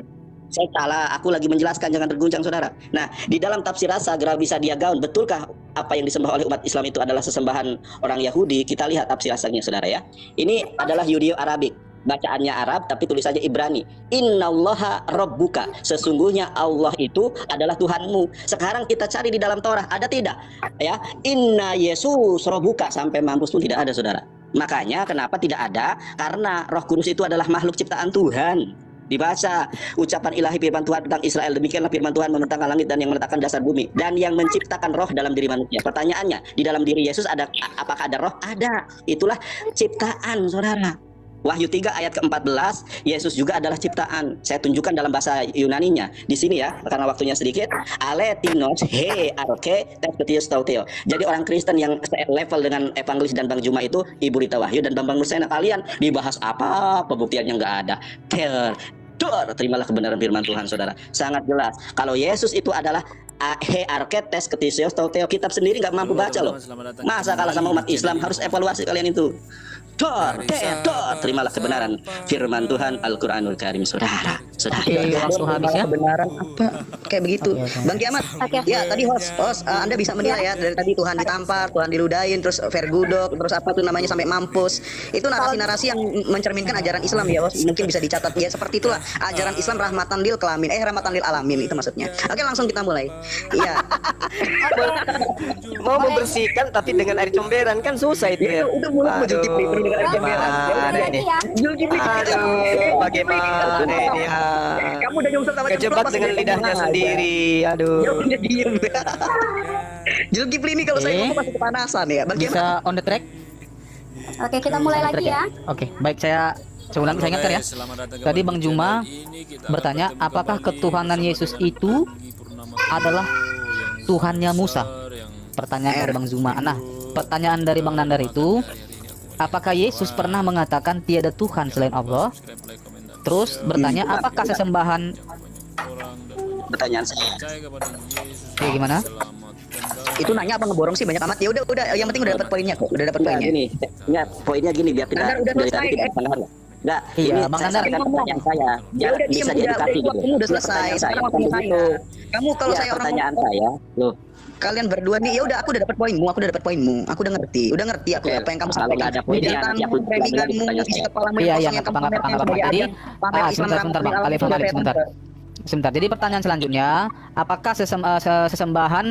saya salah, aku lagi menjelaskan, jangan terguncang, saudara. Nah, di dalam tafsir Rasa Grabisa Diagaun, betulkah apa yang disembah oleh umat Islam itu adalah sesembahan orang Yahudi? Kita lihat tafsir Rasanya, saudara ya. Ini adalah Yudeo-Arabik. Bacaannya Arab tapi tulisannya Ibrani. Innallaha rabbuka. Sesungguhnya Allah itu adalah Tuhanmu. Sekarang kita cari di dalam Torah, ada tidak? Ya, Inna Yesus rabbuka, sampai mampus pun tidak ada, saudara. Makanya kenapa tidak ada? Karena Roh Kudus itu adalah makhluk ciptaan Tuhan. Dibaca ucapan ilahi firman Tuhan tentang Israel, demikianlah firman Tuhan membentangkan langit dan yang meletakkan dasar bumi dan yang menciptakan roh dalam diri manusia. Pertanyaannya, di dalam diri Yesus ada, apakah ada roh? Ada. Itulah ciptaan, saudara. Wahyu 3 ayat ke-14, Yesus juga adalah ciptaan. Saya tunjukkan dalam bahasa Yunaninya di sini ya, karena waktunya sedikit. Aletinos he arke tesketius tauteo. Jadi orang Kristen yang level dengan evangelis dan Bang Juma itu Ibu Rita Wahyu dan Bambang Nursena, kalian dibahas apa? Pembuktiannya nggak ada. Terimalah kebenaran firman Tuhan, saudara. Sangat jelas. Kalau Yesus itu adalah he arke tesketius tauteo, kitab sendiri nggak mampu baca loh. Masa kalah sama umat Islam? Harus evaluasi kalian itu. Terimalah kebenaran firman Tuhan Al-Quranul Karim, saudara. Langsung habis ya. Kebenaran apa? Kayak begitu. Bang Kiamat. Ya, tadi host Anda bisa menilai ya, dari tadi Tuhan ditampar, Tuhan diludahin, terus Vergudok, terus apa tuh namanya sampai mampus. Itu narasi-narasi yang mencerminkan ajaran Islam ya, host. Mungkin bisa dicatat ya, seperti itulah ajaran Islam rahmatan lil kelamin. Rahmatan lil alamin, itu maksudnya. Oke, langsung kita mulai. Iya. Mau membersihkan tapi dengan air comberan kan susah itu ya. Udah mulai menjadi dengan air comberan. Aduh, bagaimana ini? Kamu udah nyungsep sama kejebak dengan lidahnya sendiri. Aduh. Diem. Zulkifli ini kalau saya ngomong pasti kepanasan ya. Bisa on the track? Oke, kita mulai lagi ya. Oke, baik, saya ulang, saya ingatkan ya. Tadi Bang Juma bertanya, apakah ketuhanan Yesus itu adalah Tuhannya Musa? Pertanyaan dari Bang Juma. Nah, pertanyaan dari Bang Nandar itu, apakah Yesus pernah mengatakan tiada Tuhan selain Allah? Terus bertanya, apakah sesembahan? Pertanyaan saya. Oke, gimana? Itu nanya apa ngeborong sih banyak amat. Ya udah, yang penting udah dapat poinnya kok. Udah dapat poinnya. Gini, ingat poinnya gini biar tidak udah dari selesai, tadi tidak salah ya. Enggak, iya, ini Bang saya Nandar. sampaikan pertanyaan saya. Ya udah, Bisa diedukasi gitu. Kamu udah selesai. Sekarang waktu saya. Kamu kalau Ya, saya orang pertanyaan saya, loh. kalian berdua nih, ya udah aku udah dapat poinmu, aku udah ngerti aku apa yang kamu Kalau sampaikan. nggak ada poinnya, nanti aku Preminganmu, isi kepalamu Iya, yang nggak kamu apa-apa. pamerkan sebagai Jadi, pamer Islam sebentar Bang, Khalif, sebentar. Jadi pertanyaan selanjutnya, apakah sesembahan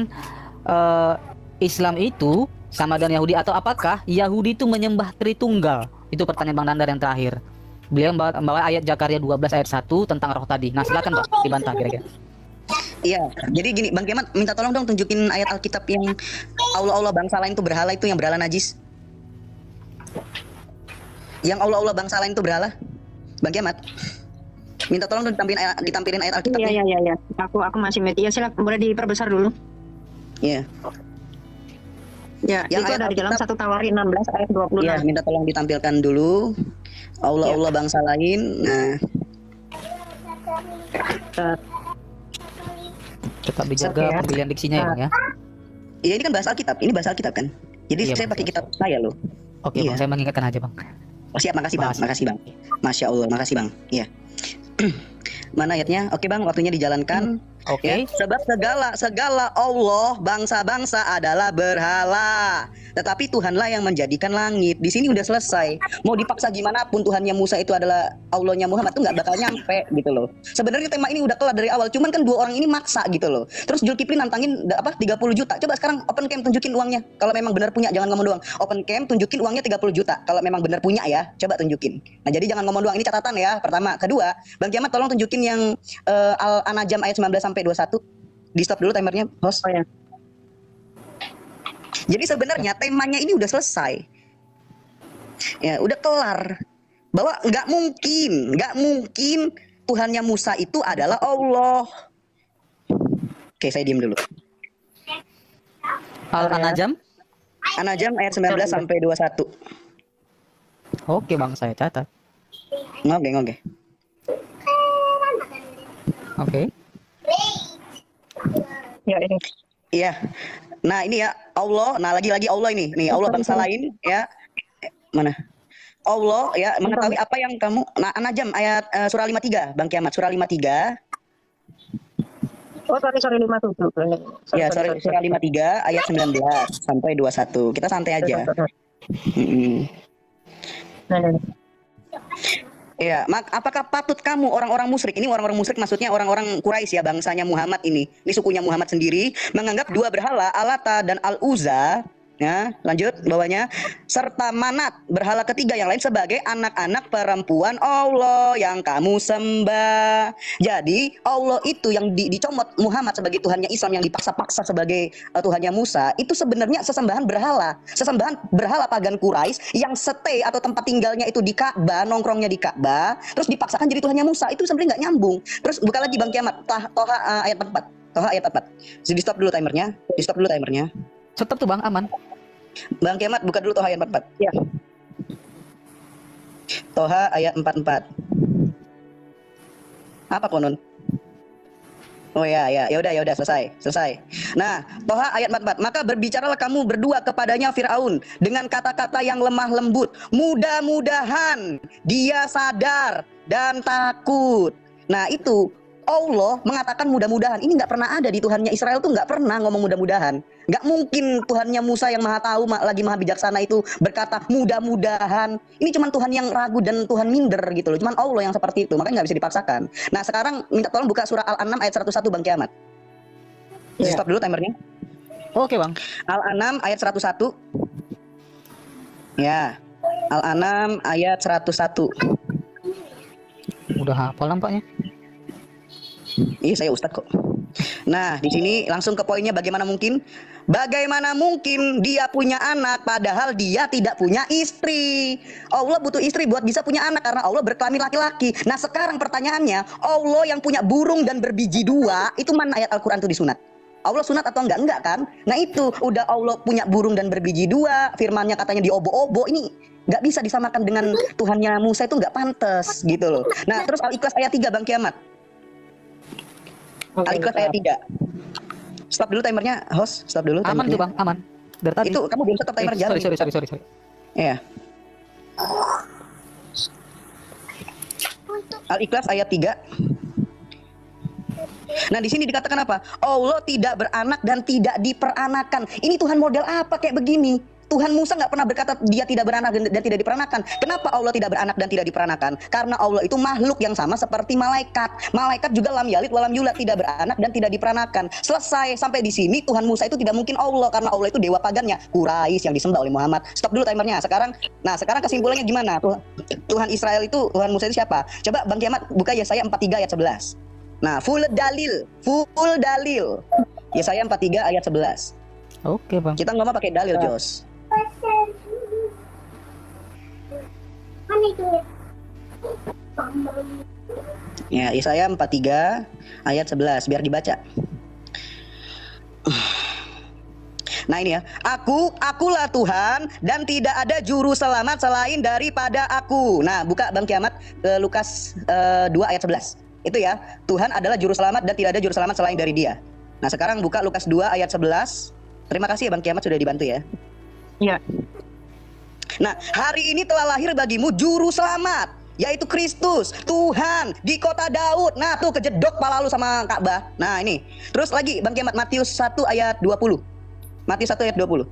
Islam itu sama dengan Yahudi, atau apakah Yahudi itu menyembah Tritunggal? Itu pertanyaan Bang Nandar yang terakhir. Beliau membawa ayat Zakaria 12 ayat 1 tentang roh tadi. Nah, silakan Pak, dibantah kira-kira. Iya, jadi gini, Bang Kemat minta tolong dong tunjukin ayat Alkitab yang Allah bangsa lain itu berhala, itu yang berhala najis. Yang Allah bangsa lain itu berhala? Bang Kiamat. Minta tolong ditampilin ayat Alkitabnya. Iya. Aku masih mati. Ya silakan, boleh diperbesar dulu. Iya. Ya, Yang itu ayat ada di dalam Alkitab. 1 Tawarin 16 ayat 26. Iya, minta tolong ditampilkan dulu. Allah bangsa lain. Nah, Tetap dijaga Oke, ya. pemilihan diksinya ya Bang ya. ya ini kan bahasa Alkitab. Ini bahasa Alkitab kan. Jadi Iya, saya Bang. pakai kitab saya loh. Oke Iya. Bang, saya mengingatkan aja Bang. Oh, siap, makasih Bang. Makasih. Makasih Bang. Masya Allah, makasih Bang. Iya. Mana ayatnya? Oke Bang, waktunya dijalankan. Oke. Ya, sebab segala Allah bangsa-bangsa adalah berhala, tetapi Tuhanlah yang menjadikan langit. Di sini udah selesai. Mau dipaksa gimana pun Tuhannya Musa itu adalah Allahnya Muhammad tuh nggak bakal nyampe gitu loh. Sebenarnya tema ini udah kelar dari awal, cuman kan dua orang ini maksa gitu loh. Terus Zulkifli nantangin 30 juta. Coba sekarang open cam tunjukin uangnya. Kalau memang benar punya, jangan ngomong doang. Open cam tunjukin uangnya 30 juta. Kalau memang benar punya ya, coba tunjukin. Nah, jadi jangan ngomong doang. Ini catatan ya. Pertama, kedua, Bang Kiamat tolong tunjukin yang Al-An'am ayat 19 sampai 21. Di stop dulu timernya, host. Oh, ya. Jadi sebenarnya temanya ini udah selesai. Ya, udah kelar. Bahwa nggak mungkin Tuhannya Musa itu adalah Allah. Oke, saya diam dulu. Al-An'am. An-Najm ayat 19 sampai 21. Oke Bang, saya catat. Ngoge. Oke. Ya, ini. Iya. Nah, ini ya Allah. Nah, lagi-lagi Allah ini. Nih, Allah bangsa lain ya. Mana? Allah ya mengetahui apa yang kamu. Nah, An-Najm ayat surah 53, Bang Kiamat, surah 53. Oh, sorry 57. Ini. Ya, surah 53 ayat 19 sampai 21. Kita santai aja. Nah. Ya, apakah patut kamu orang-orang musyrik, ini orang-orang musyrik maksudnya orang-orang Quraisy ya, bangsanya Muhammad ini sukunya Muhammad sendiri, menganggap dua berhala, Alata dan Al-Uzza, ya, lanjut bawahnya, serta Manat, berhala ketiga yang lain sebagai anak-anak perempuan Allah yang kamu sembah. Jadi Allah itu yang dicomot Muhammad sebagai Tuhannya Islam, yang dipaksa-paksa sebagai Tuhannya Musa, itu sebenarnya sesembahan berhala pagan Quraisy yang stay atau tempat tinggalnya itu di Ka'bah, nongkrongnya di Ka'bah, terus dipaksakan jadi Tuhannya Musa. Itu sebenarnya nggak nyambung. Terus buka lagi Bang Kiamat, Toha ayat 44. Toha ayat 44. Jadi stop dulu timernya. Stop tuh Bang, aman. Bang Kiamat buka dulu Toha ayat 44. Ya. Toha ayat 44. Apa konon? Oh ya udah selesai. Nah, Toha ayat 44. Maka berbicaralah kamu berdua kepadanya Firaun dengan kata-kata yang lemah lembut. Mudah-mudahan dia sadar dan takut. Nah, itu Allah mengatakan mudah-mudahan. Ini nggak pernah ada di Tuhannya Israel tuh, nggak pernah ngomong mudah-mudahan. Nggak mungkin Tuhannya Musa yang maha tahu lagi maha bijaksana itu berkata mudah-mudahan. Ini cuma Tuhan yang ragu dan Tuhan minder gitu loh. Cuman Allah yang seperti itu, makanya nggak bisa dipaksakan. Nah, sekarang minta tolong buka surah Al-An'am ayat 101 Bang Kiamat. Ya. Stop dulu timernya. Oke Bang. Al-An'am ayat 101. Ya. Al-An'am ayat 101. Udah hafal nampaknya. Iya, saya ustadz kok. Nah, di sini langsung ke poinnya. Bagaimana mungkin dia punya anak padahal dia tidak punya istri? Allah butuh istri buat bisa punya anak karena Allah berkelamin laki-laki. Nah, sekarang pertanyaannya, Allah yang punya burung dan berbiji dua, itu mana ayat Al-Quran itu disunat? Allah sunat atau enggak kan? Nah, itu udah Allah punya burung dan berbiji dua, firmannya katanya diobo-obo. Ini nggak bisa disamakan dengan Tuhannya Musa, itu nggak pantas gitu loh. Nah, terus Al-Ikhlas ayat 3 Bang Kiamat. Al-Ikhlas ayat 3. Stop dulu timernya, host. Stop dulu Aman timernya. tuh Bang, aman. Dari tadi. Itu kamu belum stop timer jalan. Sorry. Iya. Al-Ikhlas ayat 3. Nah, di sini dikatakan apa? Allah tidak beranak dan tidak diperanakan. Ini Tuhan model apa kayak begini? Tuhan Musa nggak pernah berkata dia tidak beranak dan tidak diperanakan. Kenapa Allah tidak beranak dan tidak diperanakan? Karena Allah itu makhluk yang sama seperti malaikat. Malaikat juga lam yalid walam yulad, tidak beranak dan tidak diperanakan. Selesai sampai di sini. Tuhan Musa itu tidak mungkin Allah karena Allah itu dewa pagannya, Quraisy yang disembah oleh Muhammad. Stop dulu timernya. Sekarang kesimpulannya gimana? Tuhan Israel itu, Tuhan Musa itu siapa? Coba Bang Kiamat buka Yesaya 43 ayat 11. Nah, full dalil. Yesaya 43 ayat 11. Oke Bang. Kita nggak mau pakai dalil, Jos. Ya, Yesaya 43 ayat 11 biar dibaca. Nah ini ya, akulah Tuhan dan tidak ada juru selamat selain daripada aku. Nah buka Bang Kiamat Lukas 2 ayat 11. Itu ya, Tuhan adalah juru selamat dan tidak ada juru selamat selain dari dia. Nah sekarang buka Lukas 2 ayat 11. Terima kasih ya Bang Kiamat sudah dibantu ya. Iya. Nah hari ini telah lahir bagimu juru selamat, yaitu Kristus, Tuhan di kota Daud. Nah tuh kejedok pala lu sama Ka'bah. Nah ini, terus lagi Bang Kiamat Matius 1 ayat 20. Matius 1 ayat 20.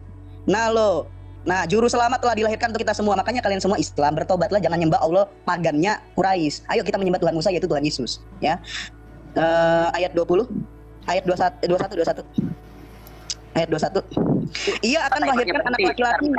Nah juru selamat telah dilahirkan untuk kita semua. Makanya kalian semua Islam bertobatlah, jangan nyembah Allah pagannya Quraisy. Ayo kita menyembah Tuhan Musa yaitu Tuhan Yesus. Ya, ayat 20, ayat 21. Ayat 21. Ia akan melahirkan anak laki-laki.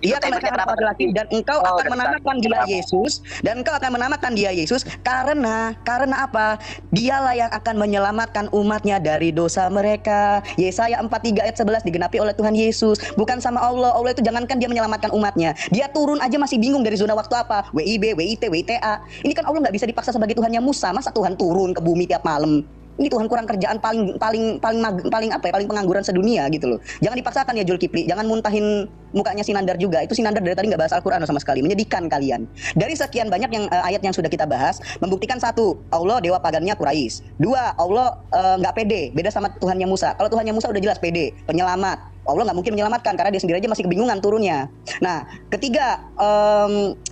Ia akan melahirkan anak laki-laki dan engkau akan menamakan dia Yesus. Dan engkau akan menamakan dia Yesus karena apa? Dialah yang akan menyelamatkan umatnya dari dosa mereka. Yesaya 43 ayat 11 digenapi oleh Tuhan Yesus. Bukan sama Allah. Allah itu jangankan dia menyelamatkan umatnya, dia turun aja masih bingung dari zona waktu apa. WIB, WIT, WITA. Ini kan Allah nggak bisa dipaksa sebagai Tuhannya Musa. Masa Tuhan turun ke bumi tiap malam? Ini Tuhan kurang kerjaan paling pengangguran sedunia gitu loh. Jangan dipaksakan ya Zulkifli, jangan muntahin mukanya Sinandar juga. Itu Sinandar dari tadi nggak bahas Al-Quran sama sekali, menyedihkan kalian. Dari sekian banyak yang ayat yang sudah kita bahas, membuktikan satu, Allah dewa pagannya Quraisy. Dua, Allah nggak pede, beda sama Tuhannya Musa. Kalau Tuhannya Musa udah jelas pede, penyelamat. Allah nggak mungkin menyelamatkan karena dia sendiri aja masih kebingungan turunnya. Nah, ketiga,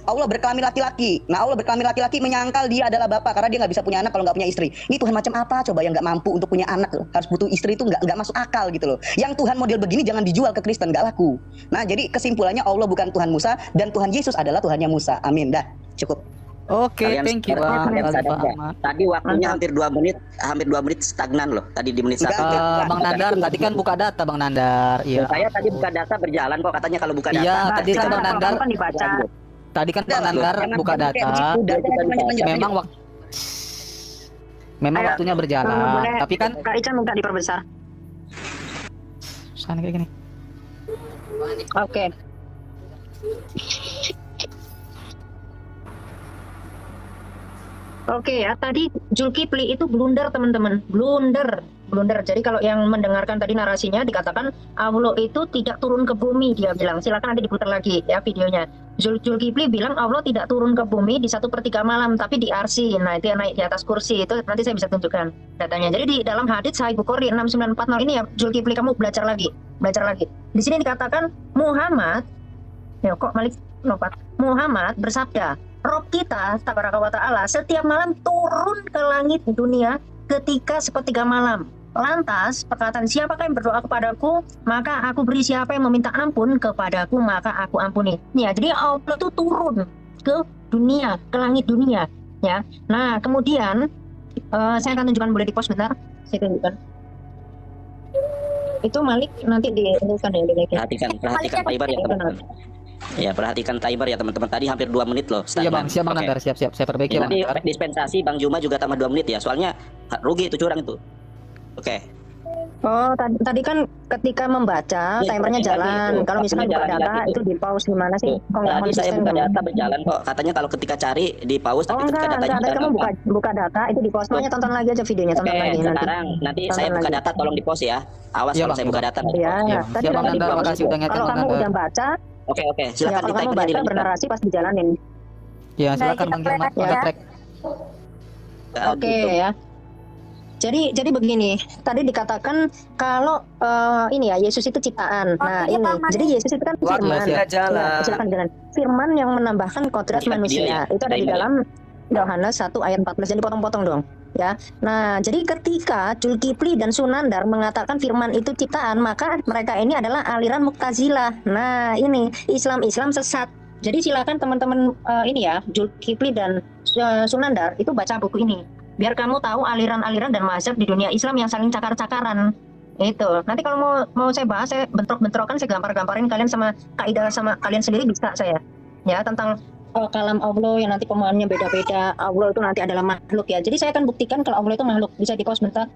Allah berkelamin laki-laki. Nah, Allah berkelamin laki-laki menyangkal dia adalah bapak karena dia nggak bisa punya anak kalau nggak punya istri. Ini Tuhan macam apa coba yang nggak mampu untuk punya anak loh, harus butuh istri itu nggak masuk akal gitu loh. Yang Tuhan model begini jangan dijual ke Kristen, nggak laku. Nah, jadi kesimpulannya Allah bukan Tuhan Musa dan Tuhan Yesus adalah Tuhannya Musa. Amin. Dah, cukup. Oke, thank you Bang. Tadi waktunya hampir 2 menit stagnan loh. Tadi di menit 1. Bang Nandar tadi kan buka data Bang Nandar. Iya. Saya tadi buka data berjalan kok katanya kalau buka data. Iya, tadi kan Bang Nandar dibaca. Tadi kan Bang Nandar buka data. Memang waktunya berjalan, tapi kan Kak Ica minta diperbesar. Susah nih kayak gini. Oke. Oke ya, tadi Zulkifli itu blunder teman-teman, blunder. Jadi kalau yang mendengarkan tadi narasinya dikatakan Allah itu tidak turun ke bumi, dia bilang. Silakan nanti diputar lagi ya videonya. Zulkifli bilang Allah tidak turun ke bumi di 1/3 malam, tapi di arsy. Nah itu yang naik di atas kursi, itu nanti saya bisa tunjukkan datanya. Jadi di dalam hadits Sahih Bukhari 6940 ini ya Zulkifli, kamu belajar lagi. Di sini dikatakan Muhammad, ya kok Malik lompat. Muhammad bersabda, Rob kita, tabaraka wa ta'ala, setiap malam turun ke langit dunia ketika 1/3 malam. Lantas, perkataan siapakah yang berdoa kepadaku, maka aku beri, siapa yang meminta ampun kepadaku, maka aku ampuni. Ya, jadi Allah itu turun ke dunia, ke langit dunia. Ya, nah kemudian saya akan tunjukkan, boleh di pause bentar, saya tunjukkan. Itu Malik nanti ditunjukkan ya. Perhatikan Pak Ibar ya teman-teman. Ya, perhatikan timer ya teman-teman. Tadi hampir 2 menit loh. Iya Bang, siap Bang Nandar, siap. Saya perbaiki ya, Bang. Nanti dispensasi Bang Juma juga tambah 2 menit ya. Soalnya rugi itu curang itu. Oke. Oh, tadi kan ketika membaca timernya jalan. Kalau misalnya buka data itu di pause gimana sih? Tadi saya buka data berjalan kok. Katanya kalau ketika cari di pause, tapi ketika datanya enggak, kamu buka data itu di pause. Makanya tonton lagi aja videonya, tonton lagi sekarang. Nanti saya buka data, tolong di pause ya. Awas kalau saya buka data. Iya. Tadi Bang Nandar, makasih udah ngetek Kalau Bang kamu Nandar. udah baca, Oke, silakan kalau kamu baca bernarasi pas dijalanin. Ya, silakan Bang Kiamat, ya. track. Oke ya. Jadi begini, tadi dikatakan kalau ini ya Yesus itu ciptaan. Nah ini, jadi Yesus itu kan firman. Silakan jalan. Firman yang menambahkan kodrat manusia. Itu ada di dalam Yohanes 1 ayat 14. Jadi potong-potong dong. Ya. Nah, jadi ketika Zulkifli dan Sunandar mengatakan firman itu ciptaan, maka mereka ini adalah aliran Mu'tazilah. Nah, ini Islam sesat. Jadi silakan teman-teman ini ya, Zulkifli dan Sunandar itu baca buku ini. Biar kamu tahu aliran-aliran dan mazhab di dunia Islam yang saling cakar-cakaran. Itu. Nanti kalau mau saya bahas, saya bentrok-bentrokan, saya gampar-gamparin kalian sama kaidah sama kalian sendiri bisa saya. Ya, tentang kalam Allah yang nanti pemahamannya beda-beda. Allah itu nanti adalah makhluk ya. Jadi saya akan buktikan kalau Allah itu makhluk. Bisa di pause bentar.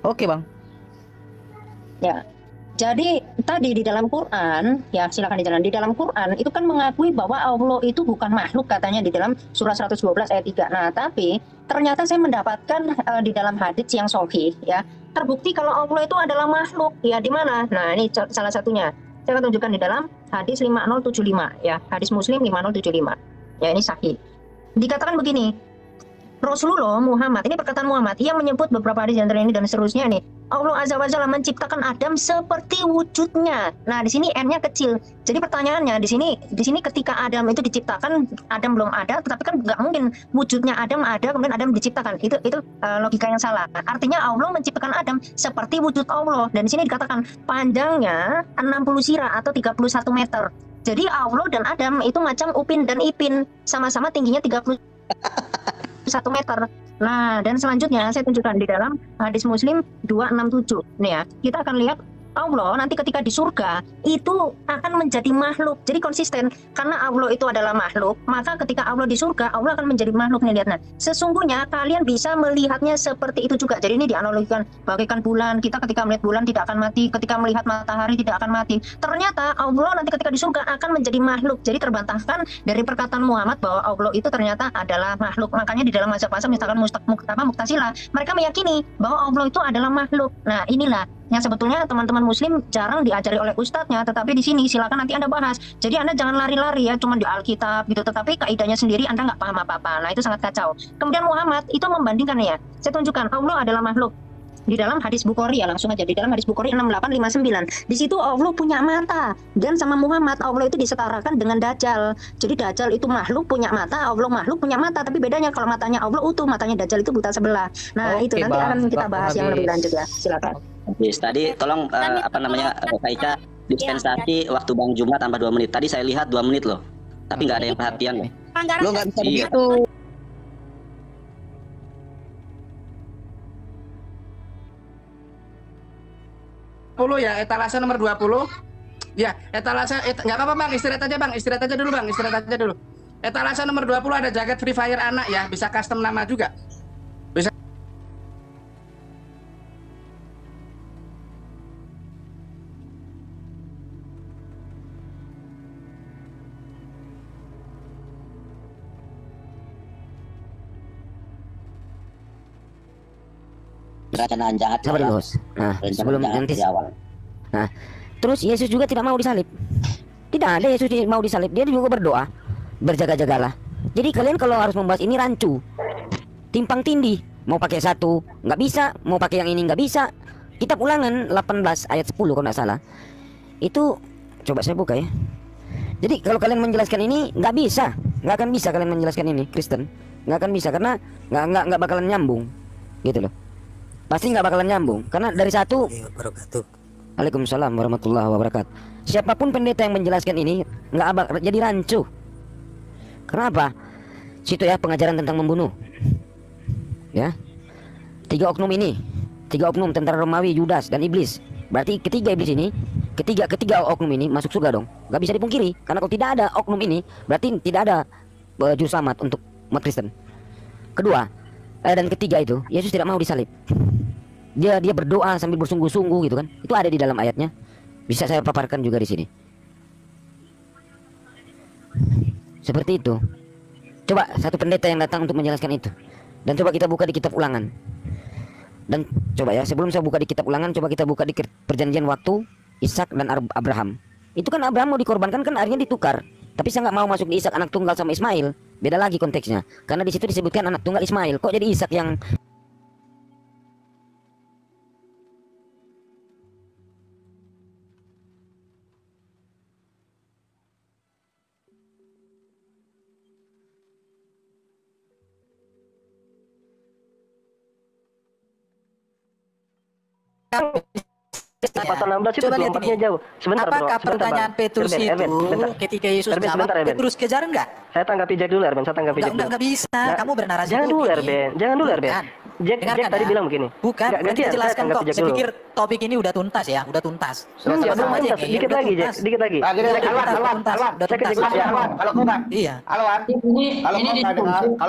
Oke Bang. Ya. Jadi tadi di dalam Quran, ya silakan dijalan. Di dalam Quran itu kan mengakui bahwa Allah itu bukan makhluk katanya di dalam surah 112 ayat 3. Nah, tapi ternyata saya mendapatkan di dalam hadis yang sahih ya, terbukti kalau Allah itu adalah makhluk. Ya di mana? Nah, ini salah satunya. Saya akan tunjukkan di dalam hadis 5075 ya, hadis Muslim 5075. Ya, ini sahih. Dikatakan begini, Rasulullah Muhammad, ini perkataan Muhammad, ia menyebut beberapa hadis antara ini dan seterusnya nih. Allah Azza wa Jalla menciptakan Adam seperti wujudnya. Nah, di sini n-nya kecil. Jadi pertanyaannya di sini ketika Adam itu diciptakan, Adam belum ada, tetapi kan nggak mungkin wujudnya Adam ada kemudian Adam diciptakan. Itu logika yang salah. Artinya Allah menciptakan Adam seperti wujud Allah. Dan di sini dikatakan panjangnya 60 sirah atau 31 meter. Jadi Allah dan Adam itu macam Upin dan Ipin, sama-sama tingginya 31 meter. Nah, dan selanjutnya saya tunjukkan di dalam hadis Muslim 267. Nih ya, kita akan lihat Allah nanti ketika di surga itu akan menjadi makhluk. Jadi konsisten, karena Allah itu adalah makhluk, maka ketika Allah di surga, Allah akan menjadi makhluk. Nih lihat, nah, sesungguhnya kalian bisa melihatnya seperti itu juga. Jadi ini dianalogikan bagaikan bulan. Kita ketika melihat bulan tidak akan mati, ketika melihat matahari tidak akan mati. Ternyata Allah nanti ketika di surga akan menjadi makhluk. Jadi terbantahkan dari perkataan Muhammad bahwa Allah itu ternyata adalah makhluk. Makanya di dalam mazhab asal misalkan Mu'tazilah, mereka meyakini bahwa Allah itu adalah makhluk. Nah, inilah yang sebetulnya teman-teman muslim jarang diajari oleh ustadznya, tetapi di sini silakan nanti Anda bahas. Jadi Anda jangan lari-lari ya cuma di Alkitab gitu, tetapi kaidahnya sendiri Anda nggak paham apa-apa. Nah, itu sangat kacau. Kemudian Muhammad itu membandingkan ya, saya tunjukkan Allah adalah makhluk. Di dalam hadis Bukhari ya, langsung aja di dalam hadis Bukhari 6859. Di situ Allah punya mata, dan sama Muhammad Allah itu disetarakan dengan Dajjal. Jadi Dajjal itu makhluk punya mata, Allah makhluk punya mata, tapi bedanya kalau matanya Allah utuh, matanya Dajjal itu buta sebelah. Nah, itu nanti akan kita bahas yang lebih lanjut ya. Silakan. Yes, tadi tolong Kak Ica dispensasi waktu Bang Jumat tambah 2 menit. Tadi saya lihat 2 menit loh, tapi nggak ada yang perhatian loh. Lo nggak bisa begitu. Ya, etalase nomor 20. Ya, etalase nggak apa-apa Bang, istirahat aja Bang, istirahat aja dulu Bang, istirahat aja dulu. Etalase nomor 20 ada jaket Free Fire anak ya, bisa custom nama juga. Bisa. Perencanaan jahat Sabar dulu, Bos. Nah, sebelum nanti Nah, terus Yesus juga tidak mau disalib. Tidak ada Yesus mau disalib. Dia juga berdoa, berjaga-jagalah. Jadi kalian kalau harus membahas ini rancu, timpang tindih. Mau pakai satu nggak bisa, mau pakai yang ini nggak bisa. Kitab Ulangan 18 ayat 10 kalau nggak salah. Itu coba saya buka ya. Jadi kalau kalian menjelaskan ini nggak bisa, nggak akan bisa kalian menjelaskan ini Kristen, nggak akan bisa karena nggak bakalan nyambung, gitu loh. Pasti nggak bakalan nyambung karena dari satu. Waalaikumsalam warahmatullahi wabarakatuh. Siapapun pendeta yang menjelaskan ini nggak jadi rancu. Kenapa? Situ ya pengajaran tentang membunuh. Ya, 3 oknum ini, 3 oknum tentara Romawi, Yudas dan iblis. Berarti ketiga iblis ini, ketiga oknum ini masuk surga dong. Nggak bisa dipungkiri karena kalau tidak ada oknum ini, berarti tidak ada juru selamat untuk umat Kristen. Kedua dan ketiga itu Yesus tidak mau disalib. Dia berdoa sambil bersungguh-sungguh gitu kan. Itu ada di dalam ayatnya. Bisa saya paparkan juga di sini. Seperti itu. Coba satu pendeta yang datang untuk menjelaskan itu. Dan coba kita buka di kitab Ulangan. Dan coba ya, sebelum saya buka di kitab Ulangan, coba kita buka di perjanjian waktu Ishak dan Abraham. Itu kan Abraham mau dikorbankan kan akhirnya ditukar. Tapi saya nggak mau masuk di Ishak anak tunggal sama Ismail. Beda lagi konteksnya. Karena di situ disebutkan anak tunggal Ismail. Kok jadi Ishak yang pasal 16 itu Coba lihat lompatnya ini. jauh. Sebentar, Apakah bro. Sebentar, pertanyaan Bang. Petrus Erben, itu Erben, sebentar. ketika Yesus Erben, selamat, sebentar, Erben. Petrus kejar enggak? Saya tanggapi Jack dulu, Erben. Saya tanggapi Jack dulu. Enggak bisa. Nah, Kamu bernarasi jangan dulu, begini. Erben. Jangan dulu, Erben. Bukan. Jack Dengarkan tadi ya. bilang begini. Bukan, Nggak, nanti gantian, saya jelaskan saya kok. tanggapi Jack Saya dulu. pikir topik ini udah tuntas ya, udah tuntas. Enggak, belum Sama-sama aja tuntas. kayak Dikit udah lagi, Jack. tuntas. Dikit lagi. Udah tuntas, udah Saya tuntas. ketik lagi. Kalau kau nggak, Iya. kalau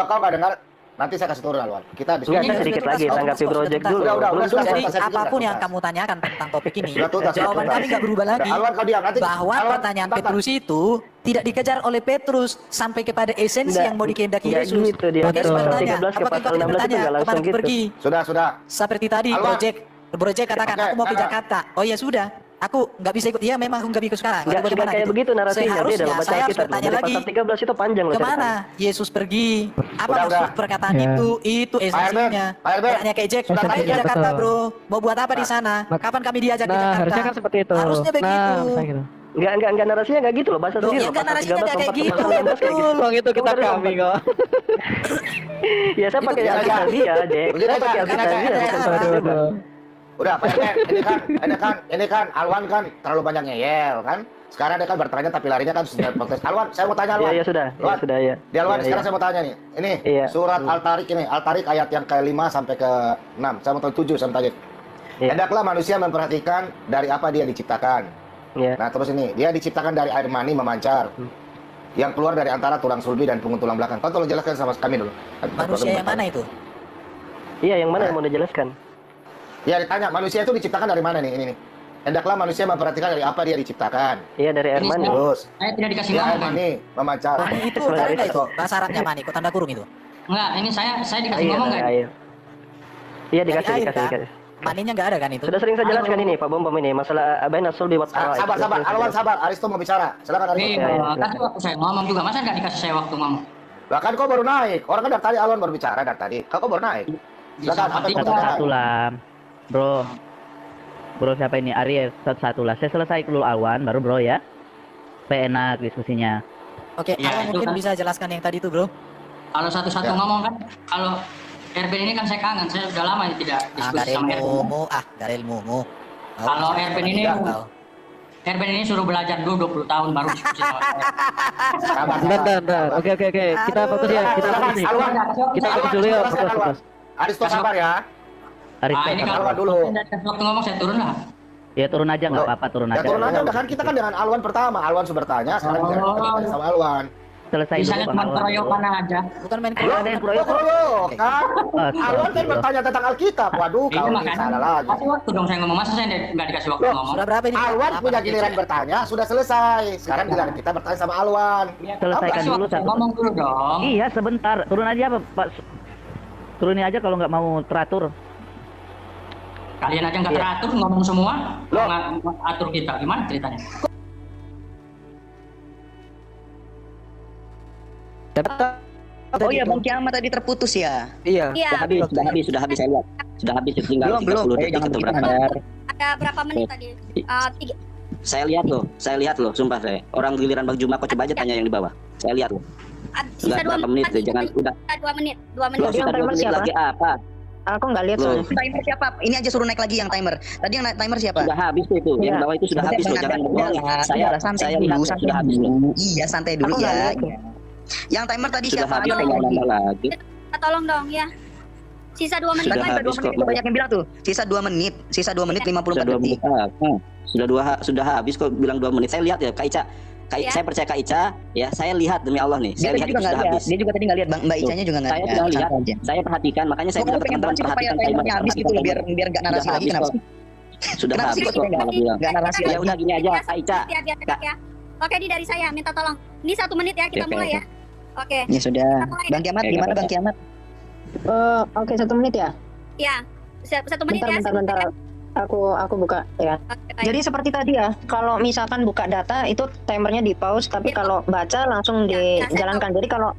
kau nggak dengar, Nanti saya kasih turun Alwan. Kita Enggak, saya sedikit lagi tanggapi Project dulu. Jadi apapun yang kamu tanyakan tentang topik ini, jawaban kami nggak berubah lagi. Alwan kau diam nanti. Bahwa pertanyaan Petrus itu tidak dikejar oleh Petrus sampai kepada esensi yang mau dikehendaki Yesus. Gitu dia. Oke, bertanya, apakah kau tidak bertanya kemana aku pergi? Sudah. Seperti tadi Project katakan aku mau ke Jakarta. Oh ya sudah. Aku nggak bisa ikut. Iya memang aku nggak bisa ikut sekarang. Nggak kayak gitu. begitu narasinya. Dia dalam saya harus kita. bertanya lagi. Pasal 13 itu panjang loh. Kemana Yesus pergi? Apa maksud perkataan itu? Itu esensinya. Tanya ke Jack. Saya ke Jakarta bro. Mau buat apa di sana? Kapan kami diajak ke Jakarta? Harusnya kan seperti itu. Harusnya begitu. Enggak narasinya enggak gitu loh, bahasa sendiri. Ya enggak narasinya enggak kayak gitu. Betul. Bang itu kita kami kok. Ya saya pakai Alkitab dia, Jack. Saya pakai Alkitab dia. Udah, Pak RT, ini kan Alwan kan terlalu banyak ngeyel kan. Sekarang dia kan bertanya tapi larinya kan sudah protes. Alwan, saya mau tanya Alwan. Iya, sudah. Alwan, sudah ya. Di Alwan sekarang saya mau tanya nih. Ini surat Al-Tarik ini, Al-Tarik ayat yang ke-5 sampai ke-6. Saya mau tahu 7 saya mau tanya. Hendaklah manusia memperhatikan dari apa dia diciptakan. Nah, terus ini, dia diciptakan dari air mani memancar. Yang keluar dari antara tulang sulbi dan punggung tulang belakang. Kau tolong jelaskan sama kami dulu. Manusia yang mana itu? Iya, yang mana yang mau dijelaskan? Ya ditanya, manusia itu diciptakan dari mana nih? Ini nih. Hendaklah manusia memperhatikan dari apa dia diciptakan. Iya, dari air mani. Terus. Saya tidak dikasih air mani memancar. Mani itu ada itu. Bahasa Arabnya mani, kok tanda kurung itu? Enggak, ini saya dikasih ngomong enggak? Iya, dikasih. Maninya enggak ada kan itu? Sudah sering saya jelaskan ini, Pak Bom ini, masalah abain asul di waktu. Sabar, Alwan sabar. Aristo mau bicara. Silakan Aristo. Kasih waktu saya ngomong juga, masa enggak dikasih saya waktu ngomong? Bahkan kau baru naik. Orang kan dari tadi Alwan baru bicara dari tadi. Kau baru naik. Silakan. Satu lah, Bro siapa ini? Aries satu lah. Saya selesai dulu Alwan, baru bro ya. Supaya enak diskusinya. Oke, Alwan mungkin bisa jelaskan yang tadi itu bro. Kalau satu-satu ngomong kan, kalau Erben ini kan saya kangen, saya sudah lama tidak diskusi sama Erben. Dari ilmumu. Kalau Erben ini suruh belajar dulu 20 tahun baru diskusi sama saya. Bentar. Oke. Kita fokus ya. Kita fokus dulu ya. Fokus. Aristo sabar ya. Ini kalau dulu. Waktu ngomong saya turun lah. Ya turun aja nggak apa-apa, turun aja. Ya turun aja udah kan kita kan dengan Alwan pertama. Alwan sudah bertanya, sekarang kita sama Alwan. Selesai dulu. Bisa cuma keroyokan aja. Bukan main keroyokan. Alwan kan bertanya tentang Alkitab. Waduh, kau ini salah lagi. Kasih waktu dong saya ngomong, masa saya nggak dikasih waktu ngomong? Sudah berapa ini? Alwan punya giliran bertanya, sudah selesai. Sekarang giliran kita bertanya sama Alwan. Selesaikan dulu satu. Ngomong dulu dong. Iya, sebentar. Turun aja Pak. Turunin aja kalau nggak mau teratur. Kalian aja nggak teratur ngomong semua, nggak atur kita, gimana ceritanya? Oh iya, Bang Kiamat tadi terputus ya? Iya. Sudah habis saya lihat. Sudah habis tinggal 30 detik atau berapa? Ada berapa menit tadi? 3. Saya lihat loh, sumpah saya. Orang giliran Bang Juma, kok coba aja tanya yang di bawah. Saya lihat loh. Sisa 2 menit, jangan udah. 2 menit. Loh, sudah 2 menit lagi apa? Aku nggak lihat soalnya. Timer siapa? Ini aja suruh naik lagi yang timer. Tadi yang timer siapa? Sudah habis itu. Yang bawah itu sudah habis loh. Jangan bohong. Saya lihat sudah habis loh. Iya, santai dulu ya. Yang timer tadi siapa? Lagi. Tolong dong ya. Sisa 2 menit. Sudah habis kok. Banyak yang bilang tuh. Sisa 2 menit 54 detik. Sudah habis kok bilang 2 menit. Saya lihat ya Kak Ica. Saya percaya Kak Ica, ya saya lihat demi Allah nih. Saya lihat itu sudah habis. Dia juga tadi nggak lihat, Mbak Icanya juga nggak lihat. Saya sudah lihat. Saya perhatikan, makanya saya bilang teman-teman perhatikan timernya habis gitu loh, biar nggak narasi lagi. Kenapa sih? Sudah habis kok kalau bilang. Nggak narasi lagi. Ya udah gini aja, Kak Ica. Oke, ini dari saya minta tolong. Ini 1 menit ya, kita mulai ya. Oke. Ya sudah. Bang Kiamat gimana Bang Kiamat? Oke, 1 menit ya? Iya. 1 menit ya. Bentar. Aku buka ya. Jadi seperti tadi ya, kalau misalkan buka data itu timernya di pause, tapi kalau baca langsung dijalankan. Jadi kalau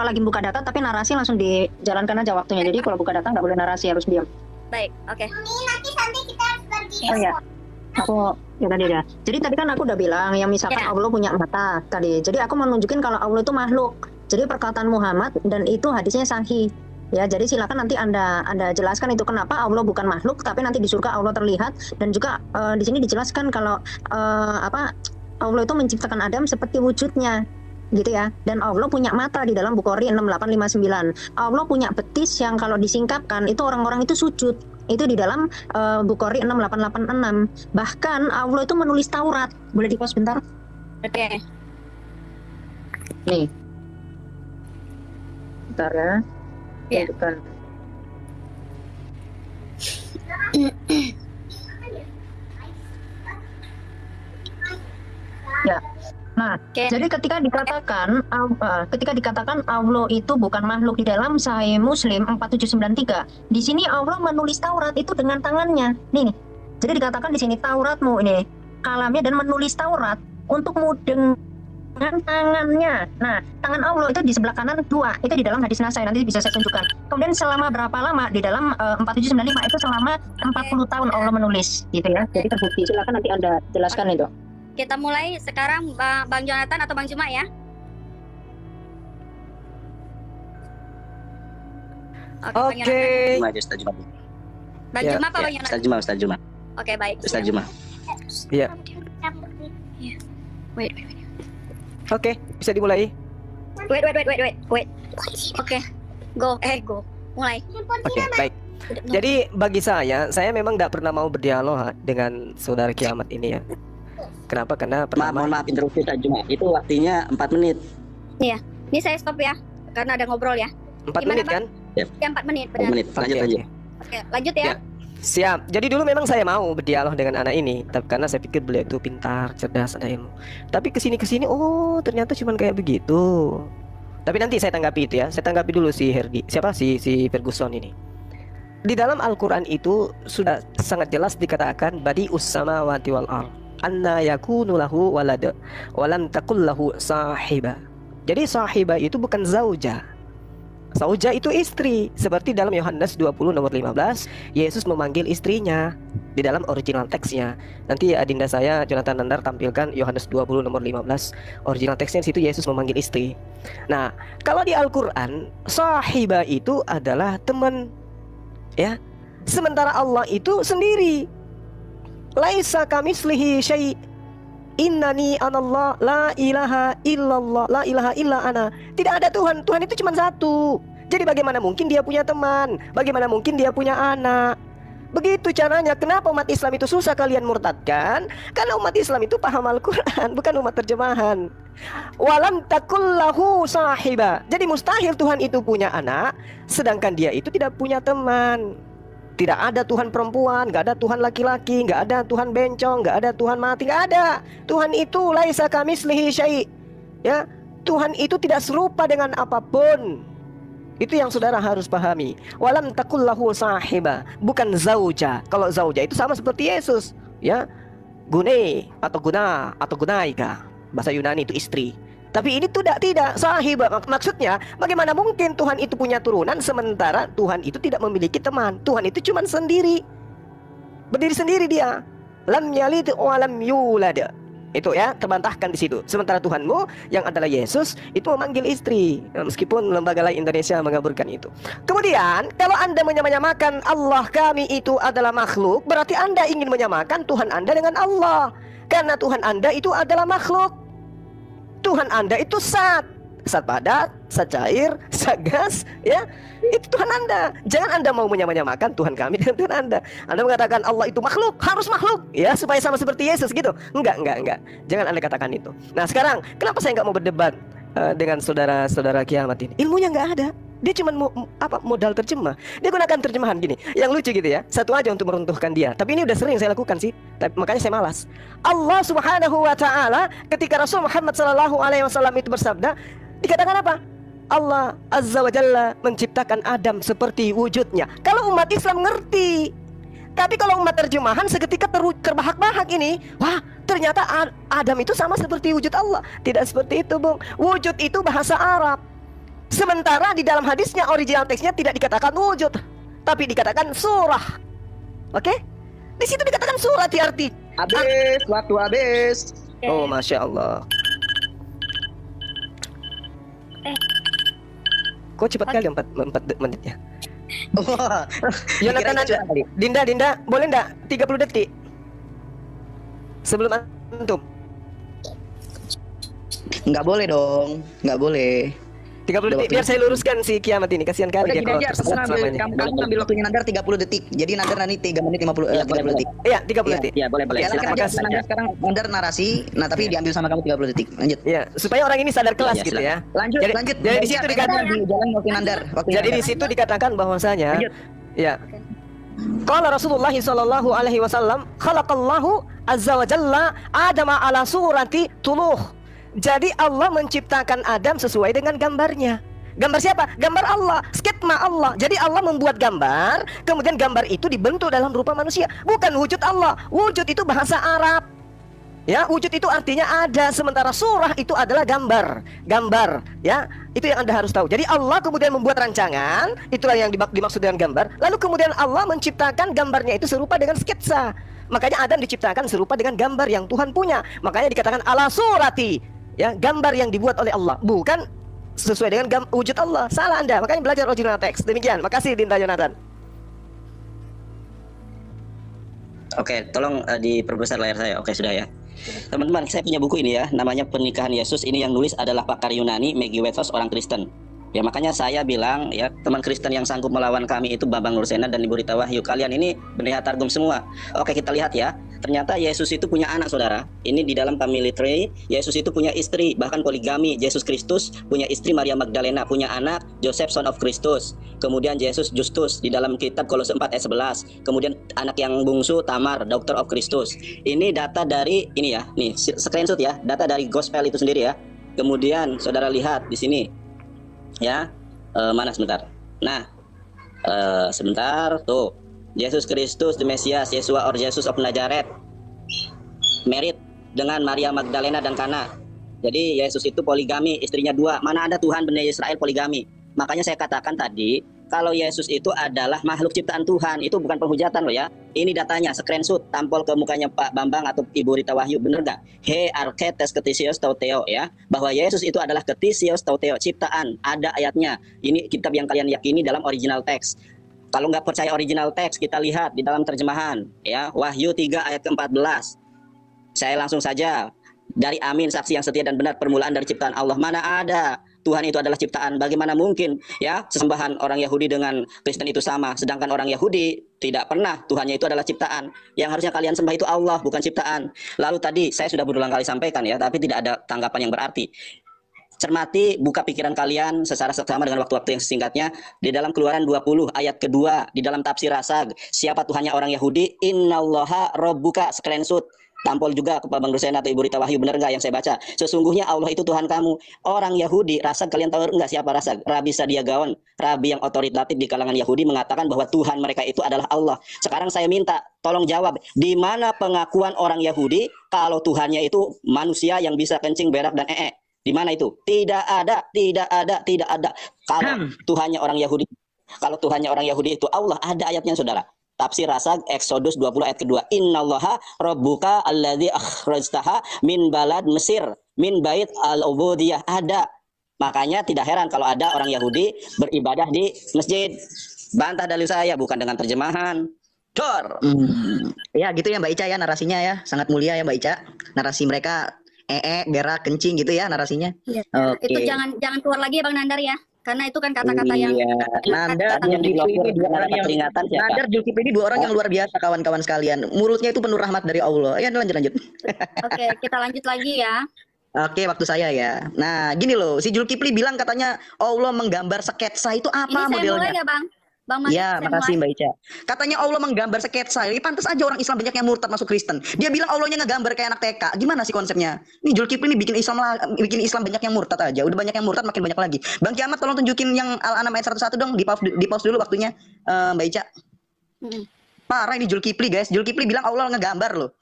lagi buka data tapi narasi langsung dijalankan aja waktunya. Jadi kalau buka data nggak boleh narasi, harus diam. Baik, oke. Nanti kita harus pergi. Oh ya. Tadi ya. Jadi tadi kan aku udah bilang yang misalkan Allah punya mata tadi. Jadi aku mau nunjukin kalau Allah itu makhluk. Jadi perkataan Muhammad dan itu hadisnya sahih. Ya, jadi silakan nanti Anda jelaskan itu kenapa Allah bukan makhluk, tapi nanti di surga Allah terlihat, dan juga di sini dijelaskan kalau Allah itu menciptakan Adam seperti wujudnya, gitu ya. Dan Allah punya mata di dalam Bukhari 6859. Allah punya betis yang kalau disingkapkan itu orang-orang itu sujud. Itu di dalam Bukhari 6886. Bahkan Allah itu menulis Taurat. Boleh di-pause bentar? Oke. Nih. Sebentar ya. Tunjukkan. Ya. Nah, jadi ketika dikatakan Allah itu bukan makhluk di dalam Sahih Muslim 4793, di sini Allah menulis Taurat itu dengan tangannya. Nih. Jadi dikatakan di sini Tauratmu ini kalamnya dan menulis Taurat untukmu dengan tangannya. Nah, tangan Allah itu di sebelah kanan 2. Itu di dalam hadis Nasai, nanti bisa saya tunjukkan. Kemudian selama berapa lama di dalam 4795 itu selama 40 tahun Allah menulis gitu ya. Jadi terbukti. Silakan nanti Anda jelaskan itu. Kita mulai sekarang Bang Jonathan atau Bang Juma ya. Oke. Bang Juma apa Bang Jonathan? Ustaz Juma. Oke, baik. Ustaz Juma. Iya. Wait. Oke, bisa dimulai. Wait. Oke. Go. Mulai. Oke, baik. Jadi bagi saya memang tidak pernah mau berdialog dengan saudara kiamat ini ya. Kenapa? Karena pertama, maaf interupsi Ustaz Juma. Itu waktunya 4 menit. Iya. Ini saya stop ya. Karena ada ngobrol ya. 4 menit kan? Ya, 4 menit. Benar. 4 menit. Lanjut. Oke, lanjut ya. Siap. Jadi dulu memang saya mau berdialog dengan anak ini, tapi karena saya pikir beliau itu pintar, cerdas, ada ilmu. Tapi kesini, oh ternyata cuma kayak begitu. Tapi nanti saya tanggapi itu ya. Saya tanggapi dulu si Herdi. Siapa si Ferguson ini? Di dalam Al-Quran itu sudah sangat jelas dikatakan badi'us samawati wal ardh anna yakunu lahu walad wa lam takul lahu sahiba. Jadi sahiba itu bukan zauja. Zauja itu istri. Seperti dalam Yohanes 20 nomor 15, Yesus memanggil istrinya di dalam original teksnya. Nanti adinda saya Jonathan Nandar tampilkan Yohanes 20 nomor 15. Original teksnya di situ Yesus memanggil istri. Nah, kalau di Al-Qur'an sahiba itu adalah teman. Ya. Sementara Allah itu sendiri. Laisa kamitslihi syai'. Innani anallah la ilaha illallah la ilaha illa ana. Tidak ada Tuhan. Tuhan itu cuma satu. Jadi bagaimana mungkin dia punya teman? Bagaimana mungkin dia punya anak? Begitu caranya. Kenapa umat Islam itu susah kalian murtadkan? Karena umat Islam itu paham Al-Quran, bukan umat terjemahan. Walam takullahu sahiba. Jadi mustahil Tuhan itu punya anak, sedangkan dia itu tidak punya teman. Tidak ada Tuhan perempuan, nggak ada Tuhan laki-laki, nggak ada Tuhan bencong, nggak ada Tuhan mati, nggak ada. Tuhan itu laisa kamitslihi syai'. Ya, Tuhan itu tidak serupa dengan apapun. Itu yang saudara harus pahami. Walam takullahu sahiba, bukan zauja. Kalau zauja itu sama seperti Yesus, ya. Gune atau guna atau gunaika. Bahasa Yunani itu istri. Tapi ini tidak sahibah. Maksudnya bagaimana mungkin Tuhan itu punya turunan sementara Tuhan itu tidak memiliki teman. Tuhan itu cuma sendiri, berdiri sendiri dia. Lam yalid wa lam yulad. Itu ya, terbantahkan di situ. Sementara Tuhanmu yang adalah Yesus itu memanggil istri. Meskipun lembaga lain Indonesia mengaburkan itu. Kemudian kalau Anda menyamakan Allah kami itu adalah makhluk, berarti Anda ingin menyamakan Tuhan Anda dengan Allah. Karena Tuhan Anda itu adalah makhluk. Tuhan Anda itu zat padat, zat cair, zat gas, ya. Itu Tuhan Anda. Jangan Anda mau menyamakan Tuhan kami dengan Tuhan Anda. Anda mengatakan Allah itu makhluk, harus makhluk, ya, supaya sama seperti Yesus gitu. Enggak. Jangan Anda katakan itu. Nah, sekarang kenapa saya nggak mau berdebat dengan saudara-saudara kiamat ini? Ilmunya nggak ada. Dia cuma modal terjemah. Dia gunakan terjemahan gini, yang lucu gitu ya. Satu aja untuk meruntuhkan dia. Tapi ini udah sering saya lakukan sih. Makanya saya malas. Allah Subhanahu wa taala ketika Rasul Muhammad sallallahu alaihi wasallam itu bersabda, dikatakan apa? Allah Azza wa Jalla menciptakan Adam seperti wujudnya. Kalau umat Islam ngerti. Tapi kalau umat terjemahan seketika terbahak-bahak ini, wah, ternyata Adam itu sama seperti wujud Allah. Tidak seperti itu, Bung. Wujud itu bahasa Arab. Sementara di dalam hadisnya original teksnya tidak dikatakan wujud, tapi dikatakan surah. Oke? Di situ dikatakan surah arti. Waktu habis. Oh, masya Allah. Kok cepat kali 4 menitnya? Jonathan, Dinda, boleh enggak 30 detik sebelum antum? Nggak boleh dong, nggak boleh. 30 detik biar saya luruskan si kiamat ini. Kasihan kali Udah dia gini kalau aja, tersesat selama ini. kamu ngambil waktunya Nandar 30 detik. Jadi Nandar nanti 3 menit 50 30 detik. Iya, 30 detik. Iya, boleh. Ya, Silakan terima aja kasih. Nandar sekarang Nandar narasi, nah tapi diambil sama kamu 30 detik. Lanjut. Iya, supaya orang ini sadar kelas Iya, gitu ya. Lanjut, Jadi, lanjut. Jadi di situ dikatakan di jalan waktu Nandar. Jadi di situ dikatakan bahwasanya ya. Qala Rasulullah sallallahu alaihi wasallam, khalaqallahu azza wa jalla Adama ala surati tuluh. Jadi Allah menciptakan Adam sesuai dengan gambarnya. Gambar siapa? Gambar Allah, sketma Allah. Jadi Allah membuat gambar, kemudian gambar itu dibentuk dalam rupa manusia. Bukan wujud Allah. Wujud itu bahasa Arab. Ya, wujud itu artinya ada, sementara surah itu adalah gambar. Gambar, ya. Itu yang Anda harus tahu. Jadi Allah kemudian membuat rancangan, itulah yang dimaksud dengan gambar. Lalu kemudian Allah menciptakan gambarnya itu serupa dengan sketsa. Makanya Adam diciptakan serupa dengan gambar yang Tuhan punya. Makanya dikatakan ala surati, ya, gambar yang dibuat oleh Allah, bukan sesuai dengan wujud Allah. Salah Anda, makanya belajar original teks. Demikian, makasih Dinta Jonathan. Oke, tolong diperbesar layar saya. Oke, sudah ya. Teman-teman, saya punya buku ini ya, namanya Pernikahan Yesus. Ini yang nulis adalah pakar Yunani, Maggie Wethos, orang Kristen. Ya, makanya saya bilang ya, teman Kristen yang sanggup melawan kami itu Bambang Nursena dan Ibu Rita Wahyu. Kalian ini benih targum semua. Oke, kita lihat ya. Ternyata Yesus itu punya anak, saudara. Ini di dalam family tree. Yesus itu punya istri, bahkan poligami. Yesus Kristus punya istri Maria Magdalena, punya anak Joseph son of Christus. Kemudian Yesus Justus di dalam kitab Kolose 4 ayat 11. Kemudian anak yang bungsu Tamar, Doctor of Christus. Ini data dari ini ya. Nih, screenshot ya. Data dari gospel itu sendiri ya. Kemudian saudara lihat di sini. Ya. Mana sebentar. Nah, sebentar tuh. Yesus Kristus, the Mesias, Yesua or Jesus of Nazareth, married dengan Maria Magdalena dan Kana. Jadi Yesus itu poligami, istrinya 2. Mana ada Tuhan Bani Israel poligami? Makanya saya katakan tadi, kalau Yesus itu adalah makhluk ciptaan Tuhan, itu bukan penghujatan loh ya. Ini datanya, screenshot, tampol ke mukanya Pak Bambang atau Ibu Rita Wahyu, bener gak? He archetes ketisios tauteo ya, bahwa Yesus itu adalah ketisios tauteo, ciptaan, ada ayatnya. Ini kitab yang kalian yakini dalam original teks. Kalau nggak percaya original teks, kita lihat di dalam terjemahan ya, Wahyu 3 ayat ke-14. Saya langsung saja dari Amin, saksi yang setia dan benar, permulaan dari ciptaan Allah. Mana ada Tuhan itu adalah ciptaan? Bagaimana mungkin ya sesembahan orang Yahudi dengan Kristen itu sama, sedangkan orang Yahudi tidak pernah Tuhannya itu adalah ciptaan. Yang harusnya kalian sembah itu Allah, bukan ciptaan. Lalu tadi saya sudah berulang kali sampaikan ya, tapi tidak ada tanggapan yang berarti. Cermati, buka pikiran kalian secara seksama dengan waktu-waktu yang singkatnya. Di dalam Keluaran 20 ayat kedua, di dalam tafsir Rasag, siapa Tuhannya orang Yahudi? Innallaha rabbuka, screenshot. Tampol juga ke Pak Bang Rusena atau Ibu Rita Wahyu, benar nggak yang saya baca? Sesungguhnya Allah itu Tuhan kamu. Orang Yahudi, Rasag, kalian tahu nggak siapa Rasag? Rabi Sadia Gaon, rabi yang otoritatif di kalangan Yahudi, mengatakan bahwa Tuhan mereka itu adalah Allah. Sekarang saya minta, tolong jawab, di mana pengakuan orang Yahudi kalau Tuhannya itu manusia yang bisa kencing, berak, dan Di mana itu? Tidak ada, tidak ada, tidak ada. Kalau Tuhannya orang Yahudi, kalau Tuhannya orang Yahudi itu Allah, ada ayatnya saudara. Tafsir Rasag Exodus 20 ayat kedua. Innallaha rabbuka alladzi akhrajtaha min balad Mesir min bait al-ubudiyah. Ada. Makanya tidak heran kalau ada orang Yahudi beribadah di masjid. Bantah dalil saya, bukan dengan terjemahan. Dor. Ya gitu ya Mbak Ica ya, narasinya ya. Sangat mulia ya Mbak Ica. Narasi mereka berak, kencing gitu ya narasinya. Iya. Oke. Itu jangan keluar lagi ya Bang Nandar ya. Karena itu kan kata-kata yang Nandar yang diblokir dua orang yang peringatan siapa? Nandar Zulkifli ini 2 orang yang luar biasa kawan-kawan sekalian. Mulutnya itu penuh rahmat dari Allah. Ya lanjut. Oke, kita lanjut lagi ya. Oke, waktu saya ya. Nah, gini loh, si Zulkifli bilang katanya Allah menggambar sketsa, itu apa Ini saya modelnya? mulai ya Bang? Bang Mas, Ya, saya makasih mulai. Mbak Ica. Katanya Allah menggambar sketsa. Ini pantas aja orang Islam banyak yang murtad masuk Kristen. Dia bilang Allahnya ngegambar kayak anak TK. Gimana sih konsepnya? Ini Zulkifli ini bikin Islam banyak yang murtad aja. Udah banyak yang murtad, makin banyak lagi. Bang Kiamat tolong tunjukin yang Al-An'am ayat 101 dong. Di pause dulu waktunya, Mbak Ica. Parah ini Zulkifli guys. Zulkifli bilang Allah ngegambar loh.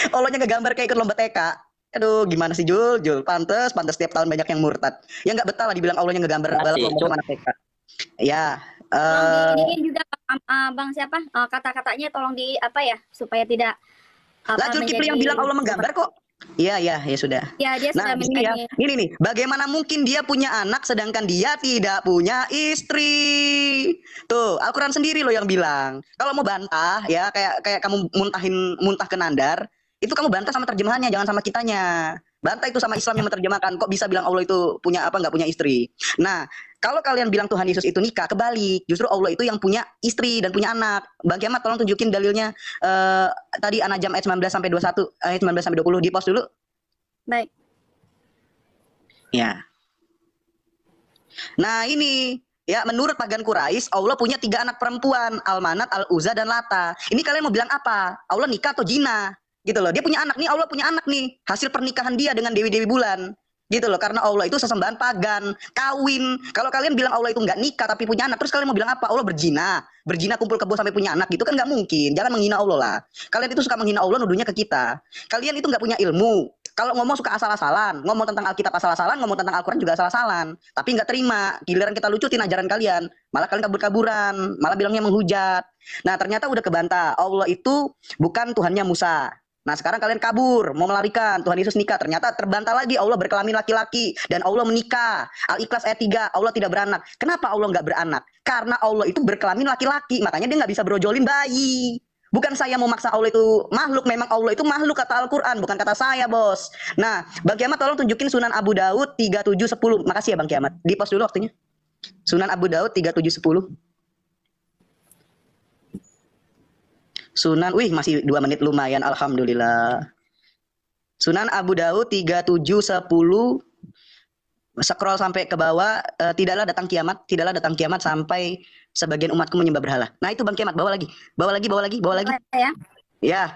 Allahnya ngegambar kayak ikut lomba TK. Aduh, gimana sih Jul? Pantes setiap tahun banyak yang murtad. Ya nggak betah lah dibilang Allahnya ngegambar balap lomba sama anak TK. Ya. Ini juga Bang siapa? Kata-katanya tolong di apa ya supaya tidak Zulkifli yang bilang Allah menggambar kok. Iya, ya sudah. Ya, dia Nah, sudah di sini ya. Ini nih, bagaimana mungkin dia punya anak sedangkan dia tidak punya istri? Tuh, Al-Qur'an sendiri loh yang bilang. Kalau mau bantah ya kayak kamu muntah ke Nandar, itu kamu bantah sama terjemahannya, jangan sama kitanya. Bantah itu sama Islam yang menerjemahkan. Kok bisa bilang Allah itu punya apa, nggak punya istri? Nah, kalau kalian bilang Tuhan Yesus itu nikah, kebalik. Justru Allah itu yang punya istri dan punya anak. Bang Kiamat tolong tunjukin dalilnya. Tadi An-Najm ayat 19 sampai 21, ayat 19 sampai 20 di post dulu. Baik. Ya. Nah, ini ya, menurut pagan Quraisy, Allah punya 3 anak perempuan, Al-Manat, Al-Uzza, dan Lata. Ini kalian mau bilang apa? Allah nikah atau jina? Gitu loh. Dia punya anak nih, Allah punya anak nih. Hasil pernikahan dia dengan dewi-dewi bulan. Gitu loh. Karena Allah itu sesembahan pagan, kawin. Kalau kalian bilang Allah itu nggak nikah tapi punya anak, terus kalian mau bilang apa? Allah berzina. Berzina kumpul kebo sampai punya anak, gitu kan nggak mungkin. Jangan menghina Allah lah. Kalian itu suka menghina Allah, nuduhnya ke kita. Kalian itu nggak punya ilmu. Kalau ngomong suka asal-asalan, ngomong tentang Alkitab asal-asalan, ngomong tentang Al-Quran juga asal-asalan. Tapi nggak terima, giliran kita lucutin ajaran kalian, malah kalian kabur-kaburan, malah bilangnya menghujat. Nah, ternyata udah kebantah, Allah itu bukan Tuhannya Musa. Nah, sekarang kalian kabur, mau melarikan Tuhan Yesus nikah. Ternyata terbantah lagi, Allah berkelamin laki-laki dan Allah menikah. Al-Ikhlas ayat 3, Allah tidak beranak. Kenapa Allah nggak beranak? Karena Allah itu berkelamin laki-laki, makanya dia nggak bisa brojolin bayi. Bukan saya mau maksa Allah itu makhluk, memang Allah itu makhluk kata Al-Quran, bukan kata saya, bos. Nah, Bang Kiamat tolong tunjukin Sunan Abu Daud 3710. Makasih ya Bang Kiamat. Di post dulu waktunya. Sunan Abu Daud 3710. Sunan, wih masih 2 menit lumayan, alhamdulillah. Sunan Abu Daud 3710. Scroll sampai ke bawah, tidaklah datang kiamat sampai sebagian umatku menyembah berhala. Nah itu Bang Kiamat, bawa lagi. Ya,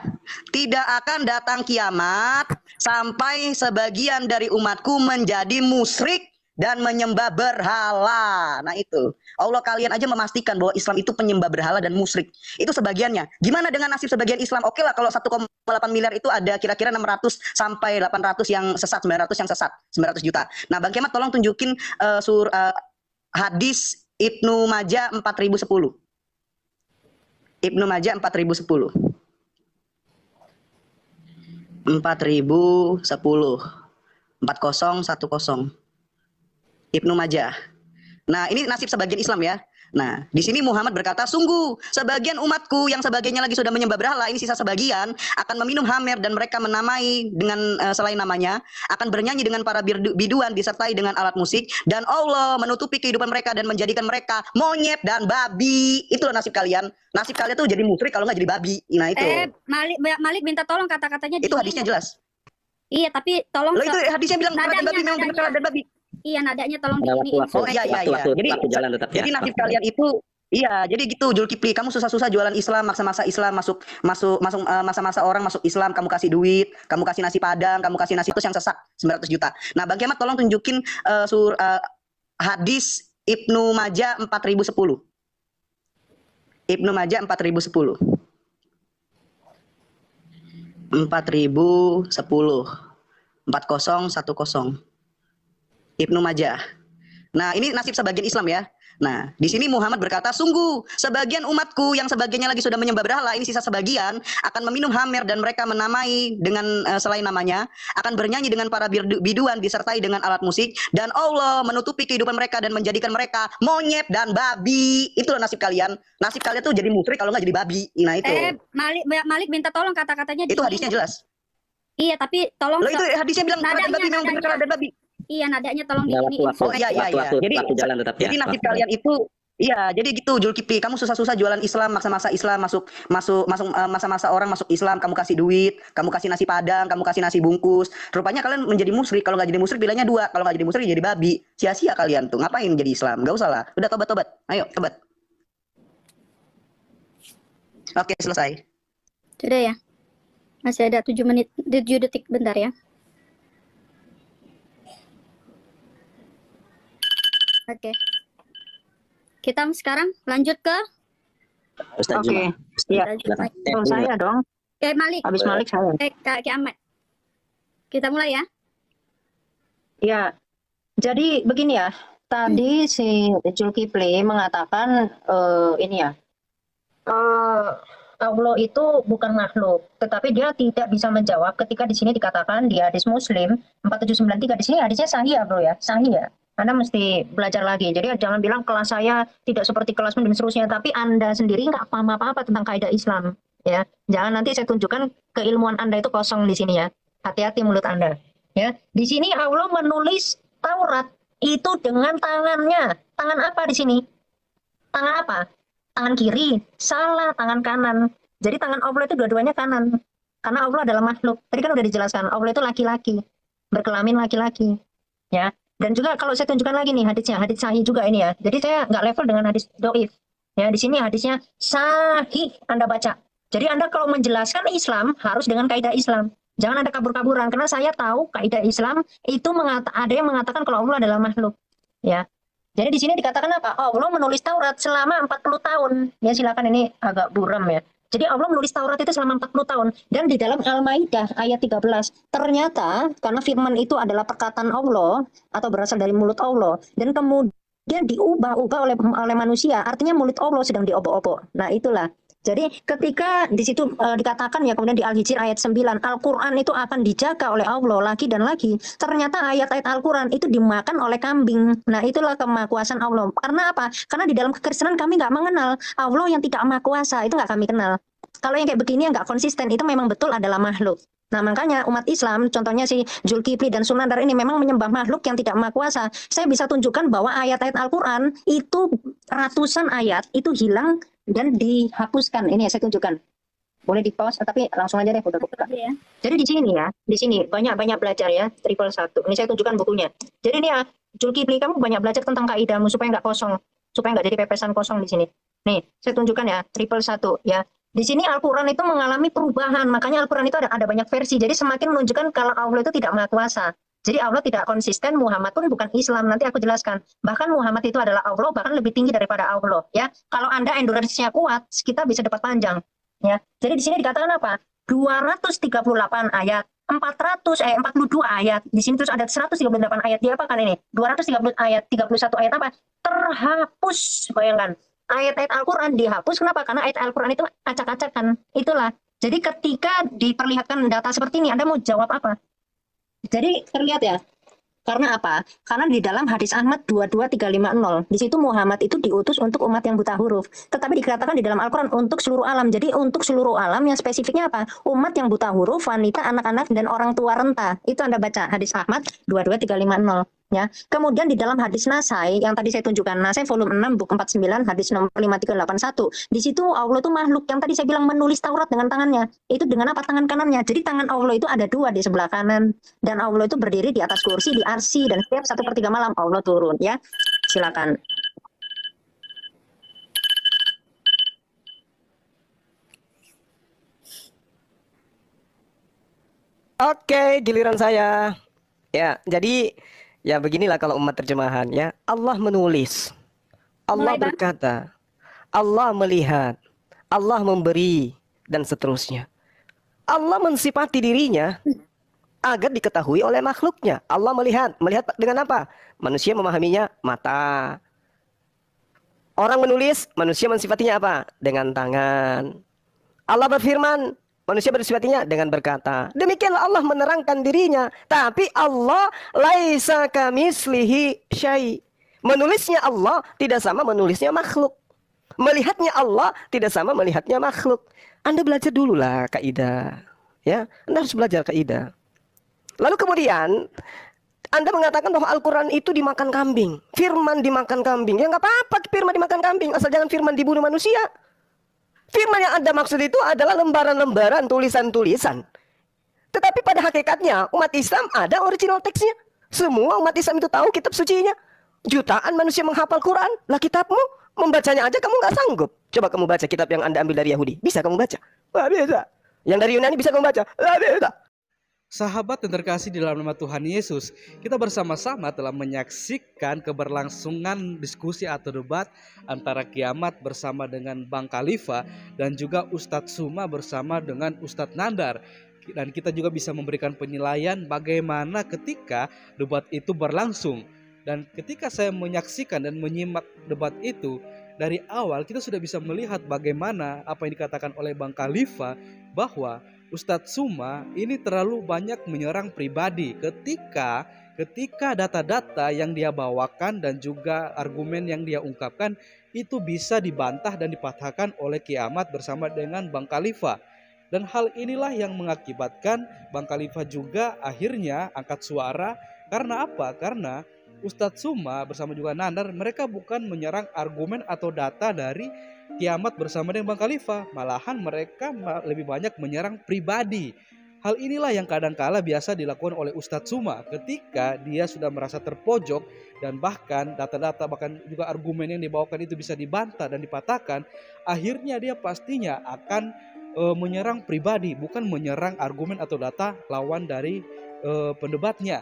tidak akan datang kiamat sampai sebagian dari umatku menjadi musyrik dan menyembah berhala. Nah itu, Allah kalian aja memastikan bahwa Islam itu penyembah berhala dan musyrik. Itu sebagiannya. Gimana dengan nasib sebagian Islam? Oke lah kalau 1,8 miliar itu ada kira-kira 600 sampai 800 yang sesat, 900 yang sesat, 900 juta. Nah Bang Kiamat tolong tunjukin hadis Ibnu Majah 4010. Ibnu Majah 4010. 4010. 4010. Ibnu Majah. Nah, ini nasib sebagian Islam ya. Nah, di sini Muhammad berkata, sungguh sebagian umatku yang sebagainya lagi sudah menyembah berhala, ini sisa sebagian akan meminum hamer dan mereka menamai dengan selain namanya, akan bernyanyi dengan para biduan disertai dengan alat musik, dan Allah menutupi kehidupan mereka dan menjadikan mereka monyet dan babi. Itulah nasib kalian. Nasib kalian tuh jadi musyrik kalau nggak jadi babi. Nah itu. Malik minta tolong kata-katanya. Itu hadisnya jelas. Iya, tapi tolong. Loh, itu hadisnya bilang nadanya, babi memang benar dan babi. Iya, nadanya tolong ini. Oh iya. Jadi nasib kalian itu iya, jadi gitu Julkipli, kamu susah-susah jualan Islam, maksa-maksa Islam, masuk masa-masa orang masuk Islam, kamu kasih duit, kamu kasih nasi padang, kamu kasih nasi terus yang sesak 900 juta. Nah, Bang Kiamat tolong tunjukin hadis Ibnu Majah 4010. Ibnu Majah 4010. 4010. 4010. Ibnu Majah. Nah, ini nasib sebagian Islam ya. Nah, di sini Muhammad berkata, sungguh sebagian umatku yang sebagiannya lagi sudah menyembah berhala, ini sisa sebagian, akan meminum hamer dan mereka menamai dengan selain namanya, akan bernyanyi dengan para biduan disertai dengan alat musik, dan Allah menutupi kehidupan mereka dan menjadikan mereka monyet dan babi. Itulah nasib kalian. Nasib kalian tuh jadi musyrik kalau nggak jadi babi. Nah itu. Malik minta tolong kata-katanya. Itu hadisnya jelas. Iya, tapi tolong. Loh, itu hadisnya bilang babi memang benar dan babi. Iya, nadanya tolong ini. Oh iya. Jadi nasib kalian itu iya, jadi gitu Julkipli, kamu susah-susah jualan Islam, maksa-maksa Islam, masuk masa-masa orang masuk Islam, kamu kasih duit, kamu kasih nasi padang, kamu kasih nasi bungkus. Rupanya kalian menjadi musyrik. Kalau nggak jadi musyrik bilangnya 2, kalau nggak jadi musyrik jadi babi. Sia-sia kalian tuh. Ngapain jadi Islam? Nggak usah lah. Udah tobat. Ayo, tobat. Oke, selesai. Sudah ya. Masih ada 7 detik bentar ya. Oke. Kita sekarang lanjut ke Oke. Iya. Saya dong. Malik. Habis Malik saya. Kak Ahmad. Kita mulai ya. Ya. Jadi begini ya. Tadi si Julkipli mengatakan ini ya. Allah itu bukan makhluk, tetapi dia tidak bisa menjawab ketika di sini dikatakan di hadis Muslim 4793, di sini hadisnya sahih ya, Bro ya. Sahih ya. Anda mesti belajar lagi. Jadi jangan bilang kelas saya tidak seperti kelasmu dan seterusnya. Tapi Anda sendiri nggak paham apa-apa tentang kaidah Islam. Ya, jangan nanti saya tunjukkan keilmuan Anda itu kosong di sini ya. Hati-hati mulut Anda. Ya, di sini Allah menulis Taurat itu dengan tangannya. Tangan apa di sini? Tangan apa? Tangan kiri, salah, tangan kanan. Jadi tangan Allah itu dua-duanya kanan. Karena Allah adalah makhluk. Tadi kan udah dijelaskan, Allah itu laki-laki, berkelamin laki-laki. Ya. Dan juga kalau saya tunjukkan lagi nih hadisnya, hadis sahih juga ini ya. Jadi saya nggak level dengan hadis doif. Ya, di sini hadisnya sahih Anda baca. Jadi Anda kalau menjelaskan Islam harus dengan kaidah Islam. Jangan ada kabur-kaburan karena saya tahu kaidah Islam itu ada yang mengatakan kalau Allah adalah makhluk. Ya. Jadi di sini dikatakan apa? Allah menulis Taurat selama 40 tahun. Ya silakan, ini agak buram ya. Jadi Allah menulis Taurat itu selama 40 tahun. Dan di dalam Al-Maidah ayat 13, ternyata karena firman itu adalah perkataan Allah atau berasal dari mulut Allah dan kemudian diubah-ubah oleh manusia, artinya mulut Allah sedang diobok-obok. Nah, itulah. Jadi ketika di situ dikatakan ya, kemudian di Al-Hijr ayat 9, Al-Quran itu akan dijaga oleh Allah lagi dan lagi. Ternyata ayat-ayat Al-Quran itu dimakan oleh kambing. Nah, itulah kemahakuasaan Allah. Karena apa? Karena di dalam kekristenan kami nggak mengenal Allah yang tidak maha kuasa, itu nggak kami kenal. Kalau yang kayak begini yang nggak konsisten, itu memang betul adalah makhluk. Nah, makanya umat Islam, contohnya si Zulkifli dan Sunandar ini memang menyembah makhluk yang tidak maha kuasa. Saya bisa tunjukkan bahwa ayat-ayat Al-Quran itu ratusan ayat itu hilang dan dihapuskan. Ini ya saya tunjukkan. Boleh di pause, tapi langsung aja deh, udah buka. Jadi di sini ya, di sini banyak-banyak belajar ya, 111. Ini saya tunjukkan bukunya. Jadi ini ya, Zulkifli, kamu banyak belajar tentang kaidahmu supaya nggak kosong, supaya nggak jadi pepesan kosong di sini. Nih, saya tunjukkan ya, 111 ya. Di sini Al-Quran itu mengalami perubahan, makanya Al-Quran itu ada banyak versi. Jadi semakin menunjukkan kalau Allah itu tidak maha kuasa. Jadi Allah tidak konsisten, Muhammad pun bukan Islam. Nanti aku jelaskan. Bahkan Muhammad itu adalah Allah, bahkan lebih tinggi daripada Allah. Ya, kalau Anda endurance-nya kuat, kita bisa dapat panjang. Ya, jadi di sini dikatakan apa? 238 ayat, 42 ayat. Di sini terus ada 138 ayat. Dia apa kan ini? 230 ayat, 31 ayat apa? Terhapus. Bayangkan. Ayat-ayat Al-Quran dihapus. Kenapa? Karena ayat Al-Quran itu acak-acakan. Itulah. Jadi ketika diperlihatkan data seperti ini, Anda mau jawab apa? Jadi terlihat ya. Karena apa? Karena di dalam hadis Ahmad 22350, di situ Muhammad itu diutus untuk umat yang buta huruf. Tetapi dikatakan di dalam Al-Quran untuk seluruh alam. Jadi untuk seluruh alam yang spesifiknya apa? Umat yang buta huruf, wanita, anak-anak, dan orang tua renta. Itu Anda baca hadis Ahmad 22350. Ya. Kemudian di dalam hadis Nasai yang tadi saya tunjukkan, Nasai volume 6 buku 49 hadis nomor 5381. Di situ Allah itu makhluk yang tadi saya bilang menulis Taurat dengan tangannya. Itu dengan apa? Tangan kanannya. Jadi tangan Allah itu ada dua di sebelah kanan dan Allah itu berdiri di atas kursi di arsy dan setiap 1/3 malam Allah turun ya. Silakan. Oke, giliran saya. Ya, jadi ya beginilah kalau umat terjemahan ya. Allah menulis, Allah berkata, Allah melihat, Allah memberi, dan seterusnya. Allah mensifati dirinya agar diketahui oleh makhluknya. Allah melihat, melihat dengan apa? Manusia memahaminya mata. Orang menulis, manusia mensifatinya apa? Dengan tangan. Allah berfirman, manusia bersifatinya dengan berkata. Demikianlah Allah menerangkan dirinya. Tapi Allah laisa kamislihi syai. Menulisnya Allah tidak sama menulisnya makhluk. Melihatnya Allah tidak sama melihatnya makhluk. Anda belajar dululah kaidah. Ya, Anda harus belajar kaidah. Lalu kemudian Anda mengatakan bahwa Al-Quran itu dimakan kambing. Firman dimakan kambing. Ya nggak apa-apa firman dimakan kambing. Asal jangan firman dibunuh manusia. Firman yang Anda maksud itu adalah lembaran-lembaran, tulisan-tulisan. Tetapi pada hakikatnya umat Islam ada original teksnya. Semua umat Islam itu tahu kitab sucinya. Jutaan manusia menghafal Quran. Lah kitabmu, membacanya aja kamu nggak sanggup. Coba kamu baca kitab yang Anda ambil dari Yahudi. Bisa kamu baca? Nggak bisa. Yang dari Yunani bisa kamu baca? Nggak bisa. Sahabat yang terkasih di dalam nama Tuhan Yesus, kita bersama-sama telah menyaksikan keberlangsungan diskusi atau debat antara Kiamat bersama dengan Bang Khalifa dan juga Ustadz Suma bersama dengan Ustadz Nandar. Dan kita juga bisa memberikan penilaian bagaimana ketika debat itu berlangsung. Dan ketika saya menyaksikan dan menyimak debat itu, dari awal kita sudah bisa melihat bagaimana apa yang dikatakan oleh Bang Khalifa bahwa Ustadz Suma ini terlalu banyak menyerang pribadi ketika data-data yang dia bawakan dan juga argumen yang dia ungkapkan itu bisa dibantah dan dipatahkan oleh Kiamat bersama dengan Bang Khalifa. Dan hal inilah yang mengakibatkan Bang Khalifah juga akhirnya angkat suara. Karena apa? Karena Ustadz Suma bersama juga Nandar, mereka bukan menyerang argumen atau data dari Kiamat bersama dengan Bang Khalifah. Malahan mereka lebih banyak menyerang pribadi. Hal inilah yang kadangkala biasa dilakukan oleh Ustadz Suma ketika dia sudah merasa terpojok dan bahkan data-data bahkan juga argumen yang dibawakan itu bisa dibantah dan dipatahkan. Akhirnya dia pastinya akan menyerang pribadi, bukan menyerang argumen atau data lawan dari pendebatnya.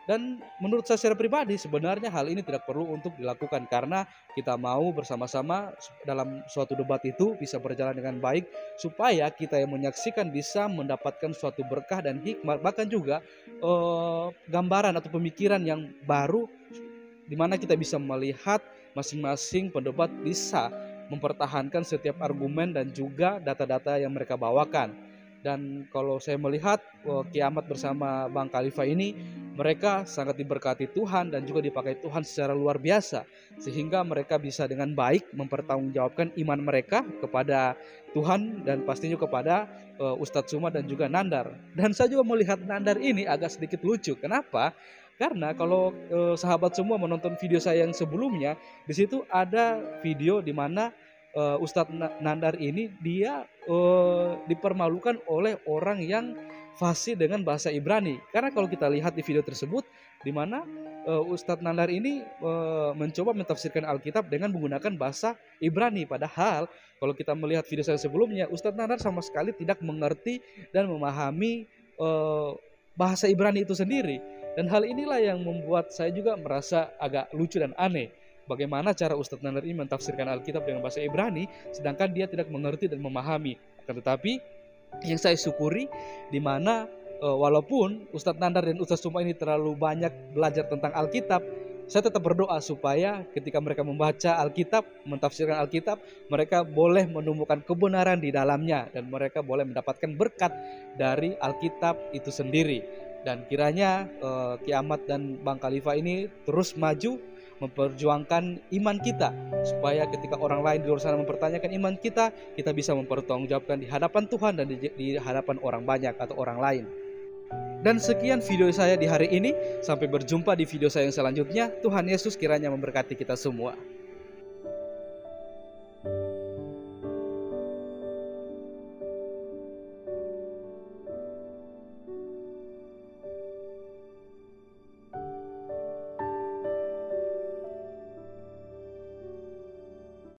Dan menurut saya secara pribadi sebenarnya hal ini tidak perlu untuk dilakukan karena kita mau bersama-sama dalam suatu debat itu bisa berjalan dengan baik supaya kita yang menyaksikan bisa mendapatkan suatu berkah dan hikmah, bahkan juga gambaran atau pemikiran yang baru di mana kita bisa melihat masing-masing pendebat bisa mempertahankan setiap argumen dan juga data-data yang mereka bawakan. Dan kalau saya melihat Kiamat bersama Bang Khalifah ini, mereka sangat diberkati Tuhan dan juga dipakai Tuhan secara luar biasa, sehingga mereka bisa dengan baik mempertanggungjawabkan iman mereka kepada Tuhan dan pastinya kepada Ustadz Suma dan juga Nandar. Dan saya juga melihat Nandar ini agak sedikit lucu. Kenapa? Karena kalau sahabat semua menonton video saya yang sebelumnya, di situ ada video di mana Ustadz Nandar ini dia dipermalukan oleh orang yang fasih dengan bahasa Ibrani. Karena kalau kita lihat di video tersebut, di mana Ustadz Nandar ini mencoba mentafsirkan Alkitab dengan menggunakan bahasa Ibrani. Padahal kalau kita melihat video saya sebelumnya, Ustadz Nandar sama sekali tidak mengerti dan memahami bahasa Ibrani itu sendiri. Dan hal inilah yang membuat saya juga merasa agak lucu dan aneh. Bagaimana cara Ustadz Nandar ini mentafsirkan Alkitab dengan bahasa Ibrani, sedangkan dia tidak mengerti dan memahami. Akan tetapi yang saya syukuri, di mana walaupun Ustadz Nandar dan Ustadz Suma ini terlalu banyak belajar tentang Alkitab, saya tetap berdoa supaya ketika mereka membaca Alkitab, mentafsirkan Alkitab, mereka boleh menemukan kebenaran di dalamnya dan mereka boleh mendapatkan berkat dari Alkitab itu sendiri. Dan kiranya Kiamat dan Bang Khalifah ini terus maju memperjuangkan iman kita, supaya ketika orang lain di luar sana mempertanyakan iman kita, kita bisa mempertanggungjawabkan di hadapan Tuhan dan di hadapan orang banyak atau orang lain. Dan sekian video saya di hari ini. Sampai berjumpa di video saya yang selanjutnya. Tuhan Yesus kiranya memberkati kita semua.